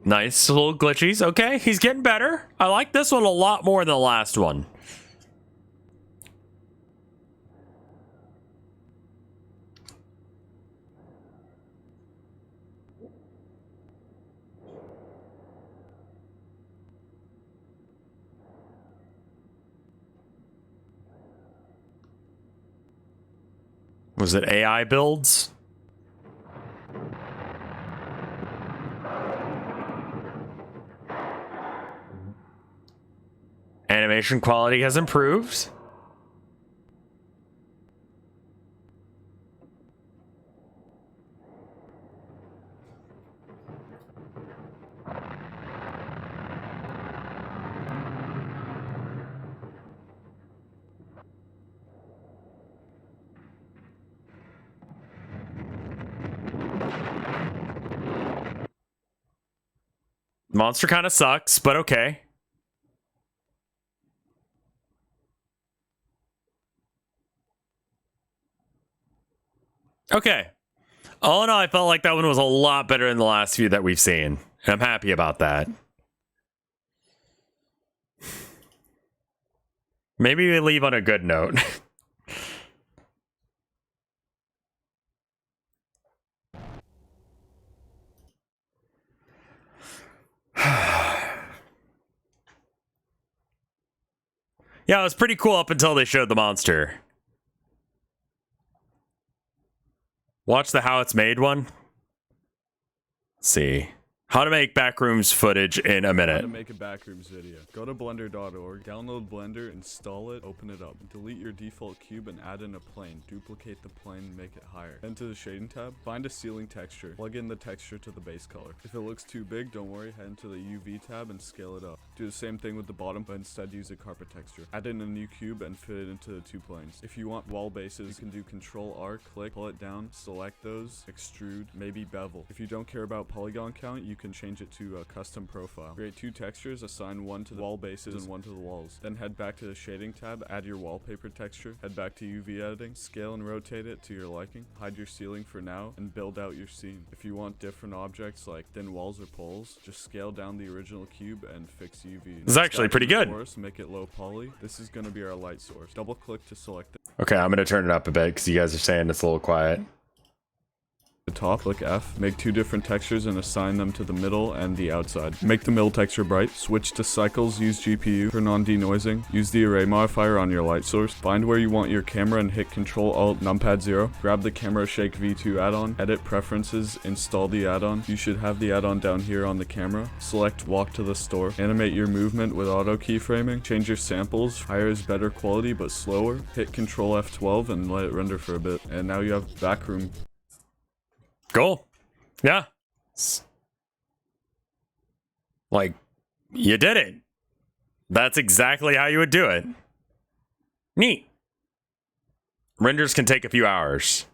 [SPEAKER 1] Nice little glitchies. Okay, he's getting better. I like this one a lot more than the last one. Was it AI builds? Animation quality has improved. Monster kind of sucks, but okay. Okay. All in all, I felt like that one was a lot better than the last few that we've seen. And I'm happy about that. Maybe we leave on a good note. Yeah, it was pretty cool up until they showed the monster. Watch the how it's made one. Let's see. How to make Backrooms footage in a minute.
[SPEAKER 6] How to make a Backrooms video. Go to blender.org, download Blender, install it, open it up. Delete your default cube and add in a plane. Duplicate the plane and make it higher. Then to the shading tab, find a ceiling texture. Plug in the texture to the base color. If it looks too big, don't worry, head into the UV tab and scale it up. Do the same thing with the bottom, but instead use a carpet texture. Add in a new cube and fit it into the two planes. If you want wall bases, you can do Control-R, click, pull it down, select those, extrude, maybe bevel. If you don't care about polygon count, you can change it to a custom profile. Create two textures, assign one to the wall bases and one to the walls. Then head back to the shading tab, add your wallpaper texture, head back to UV editing, scale and rotate it to your liking, hide your ceiling for now, and build out your scene. If you want different objects like thin walls or poles, just scale down the original cube and fix UV.
[SPEAKER 1] It's actually pretty good.
[SPEAKER 6] Source, make it low poly. This is going to be our light source. Double click to select it.
[SPEAKER 1] Okay, I'm going to turn it up a bit because you guys are saying it's a little quiet.
[SPEAKER 6] The top, click F, make two different textures and assign them to the middle and the outside. Make the middle texture bright, switch to cycles, use GPU, turn on denoising, use the array modifier on your light source, find where you want your camera and hit Control Alt numpad 0, grab the camera shake v2 add-on, edit preferences, install the add-on. You should have the add-on down here on the camera, select walk to the store, animate your movement with auto keyframing, change your samples, higher is better quality but slower, hit Control F12 and let it render for a bit, and now you have Backroom.
[SPEAKER 1] Cool. Yeah. Like, you did it. That's exactly how you would do it. Neat. Renders can take a few hours.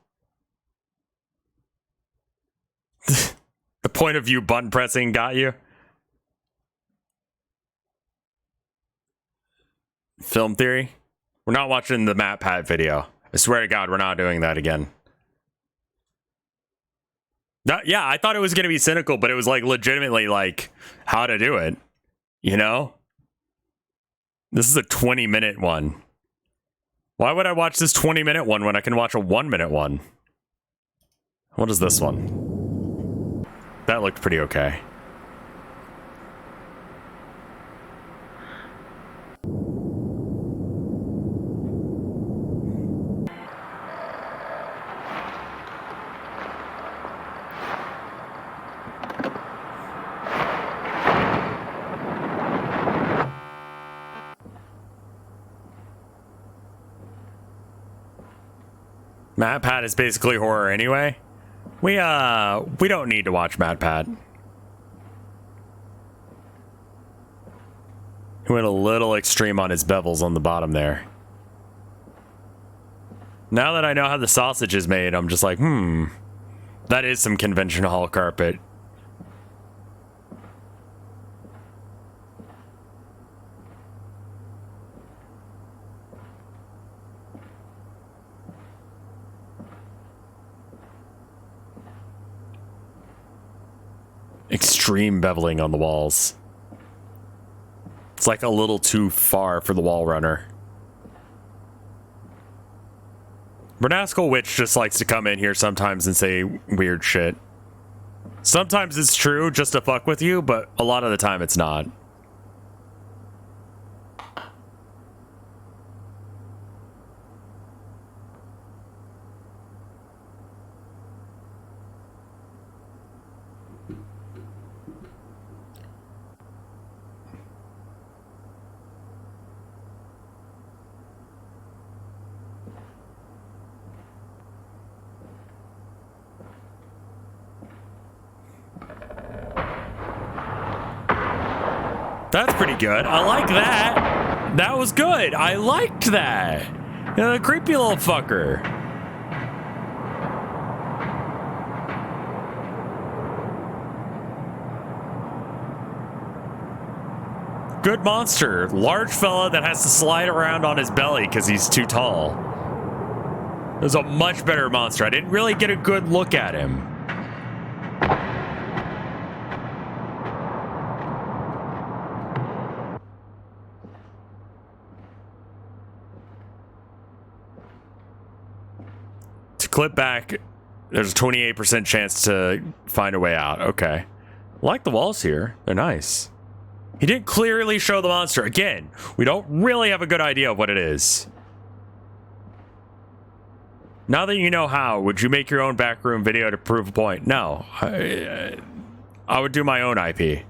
[SPEAKER 1] The point of view button pressing got you. Film theory. We're not watching the map pad video. I swear to God, we're not doing that again. Yeah, I thought it was going to be cynical, but it was like legitimately like how to do it. You know? This is a 20-minute one. Why would I watch this 20-minute one when I can watch a 1-minute one? What is this one? That looked pretty okay. MatPat is basically horror anyway. We don't need to watch MatPat. He went a little extreme on his bevels on the bottom there. Now that I know how the sausage is made, I'm just like, that is some convention hall carpet. Extreme beveling on the walls. It's like a little too far for the wall runner. Renascal Witch just likes to come in here sometimes and say weird shit. Sometimes it's true just to fuck with you, but a lot of the time it's not. That's pretty good. I like that. That was good. I liked that. You know, the creepy little fucker. Good monster. Large fella that has to slide around on his belly because he's too tall. It was a much better monster. I didn't really get a good look at him. Clip back, there's a 28% chance to find a way out. Okay. I like the walls here. They're nice. He didn't clearly show the monster. Again, we don't really have a good idea of what it is. Now that you know how, would you make your own backroom video to prove a point? No. I would do my own IP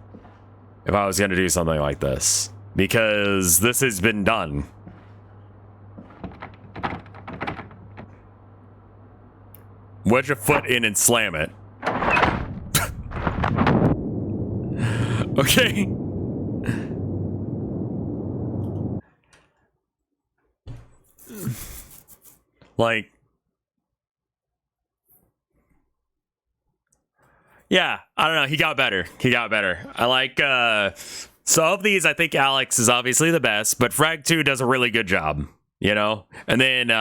[SPEAKER 1] if I was going to do something like this. Because this has been done. Wedge a foot in and slam it. Okay. Like, yeah, I don't know. He got better. He got better. I like, so of these, I think Alex is obviously the best, but Frag 2 does a really good job, you know? And then,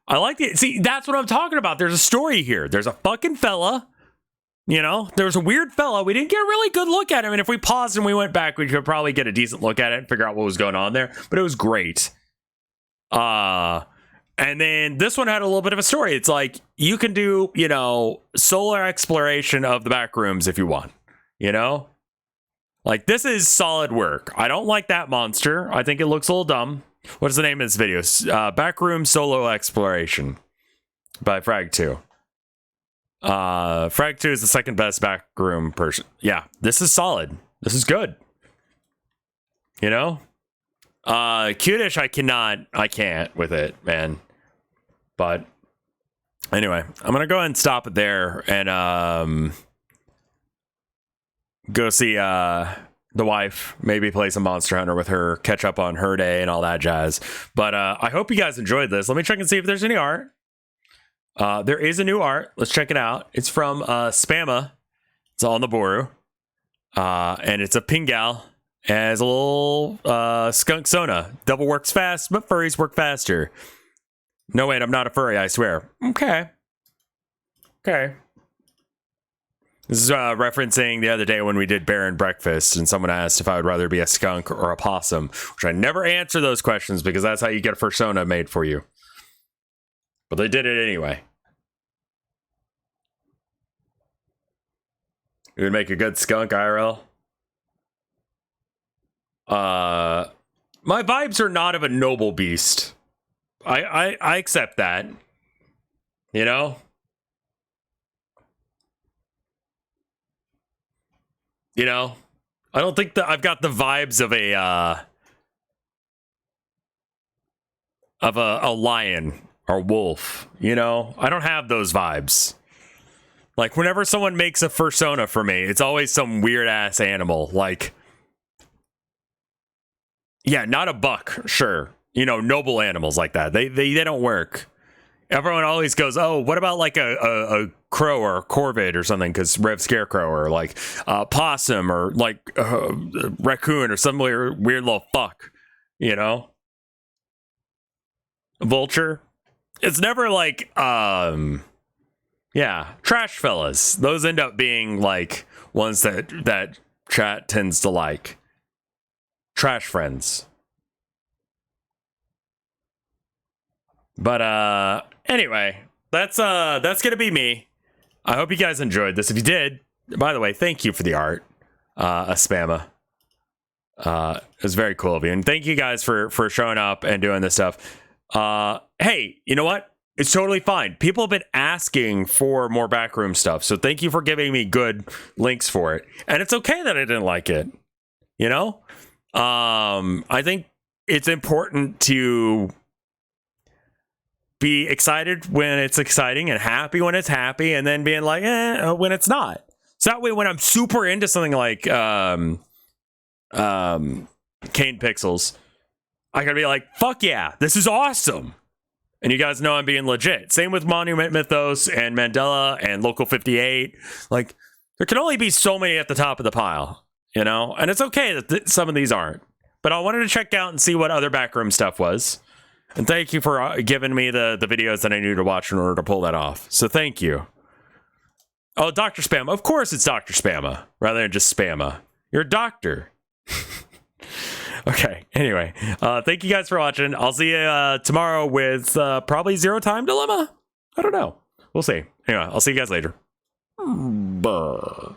[SPEAKER 1] I like it. See, that's what I'm talking about. There's a story here. There's a fucking fella, you know? There's a weird fella. We didn't get a really good look at him. And if we paused and we went back, we could probably get a decent look at it and figure out what was going on there. But it was great. And then this one had a little bit of a story. It's like, you can do, you know, solar exploration of the back rooms if you want, you know? Like, this is solid work. I don't like that monster. I think it looks a little dumb. What is the name of this video? Backroom Solo Exploration by Frag 2. Frag 2 is the second best backroom person. Yeah, this is solid. This is good. You know? Cutish, I can't with it, man. But anyway, I'm gonna go ahead and stop it there and go see the wife, maybe play some Monster Hunter with her, catch up on her day and all that jazz. But I hope you guys enjoyed this. Let me check and see if there's any art. There is a new art. Let's check it out. It's from Spamma. It's on the Boru. And it's a Pingal as a little skunk Sona. Double works fast, but furries work faster. No, wait, I'm not a furry, I swear. Okay. Okay. This is referencing the other day when we did Bear and Breakfast, and someone asked if I would rather be a skunk or a possum, which I never answer those questions because that's how you get a persona made for you. But they did it anyway. It would make a good skunk, IRL. My vibes are not of a noble beast. I accept that. You know? You know, I don't think that I've got the vibes of a lion or wolf, you know? I don't have those vibes. Like, whenever someone makes a fursona for me, it's always some weird-ass animal. Like, Yeah, not a buck, sure. You know, noble animals like that. They don't work. Everyone always goes, oh, what about like a crow or a corvid or something? Because RevScarecrow or like possum or like raccoon or some weird little fuck, you know? Vulture. It's never like, yeah, trash fellas. Those end up being like ones that chat tends to like. Trash friends. But anyway, that's gonna be me. I hope you guys enjoyed this. If you did, by the way, thank you for the art, Spamma. It was very cool of you, and thank you guys for showing up and doing this stuff. Hey, you know what? It's totally fine. People have been asking for more backroom stuff, so thank you for giving me good links for it. And it's okay that I didn't like it. You know, I think it's important to be excited when it's exciting and happy when it's happy, and then being like, when it's not. So that way, when I'm super into something like Kane Pixels, I gotta be like, fuck yeah, this is awesome. And you guys know I'm being legit. Same with Monument Mythos and Mandela and Local 58. Like, there can only be so many at the top of the pile, you know? And it's okay that some of these aren't. But I wanted to check out and see what other backroom stuff was. And thank you for giving me the videos that I knew to watch in order to pull that off. So thank you. Oh, Dr. Spamma. Of course it's Dr. Spamma, rather than just Spamma. You're a doctor. Okay, anyway. Thank you guys for watching. I'll see you tomorrow with probably Zero Time Dilemma? I don't know. We'll see. Anyway, I'll see you guys later. Buh.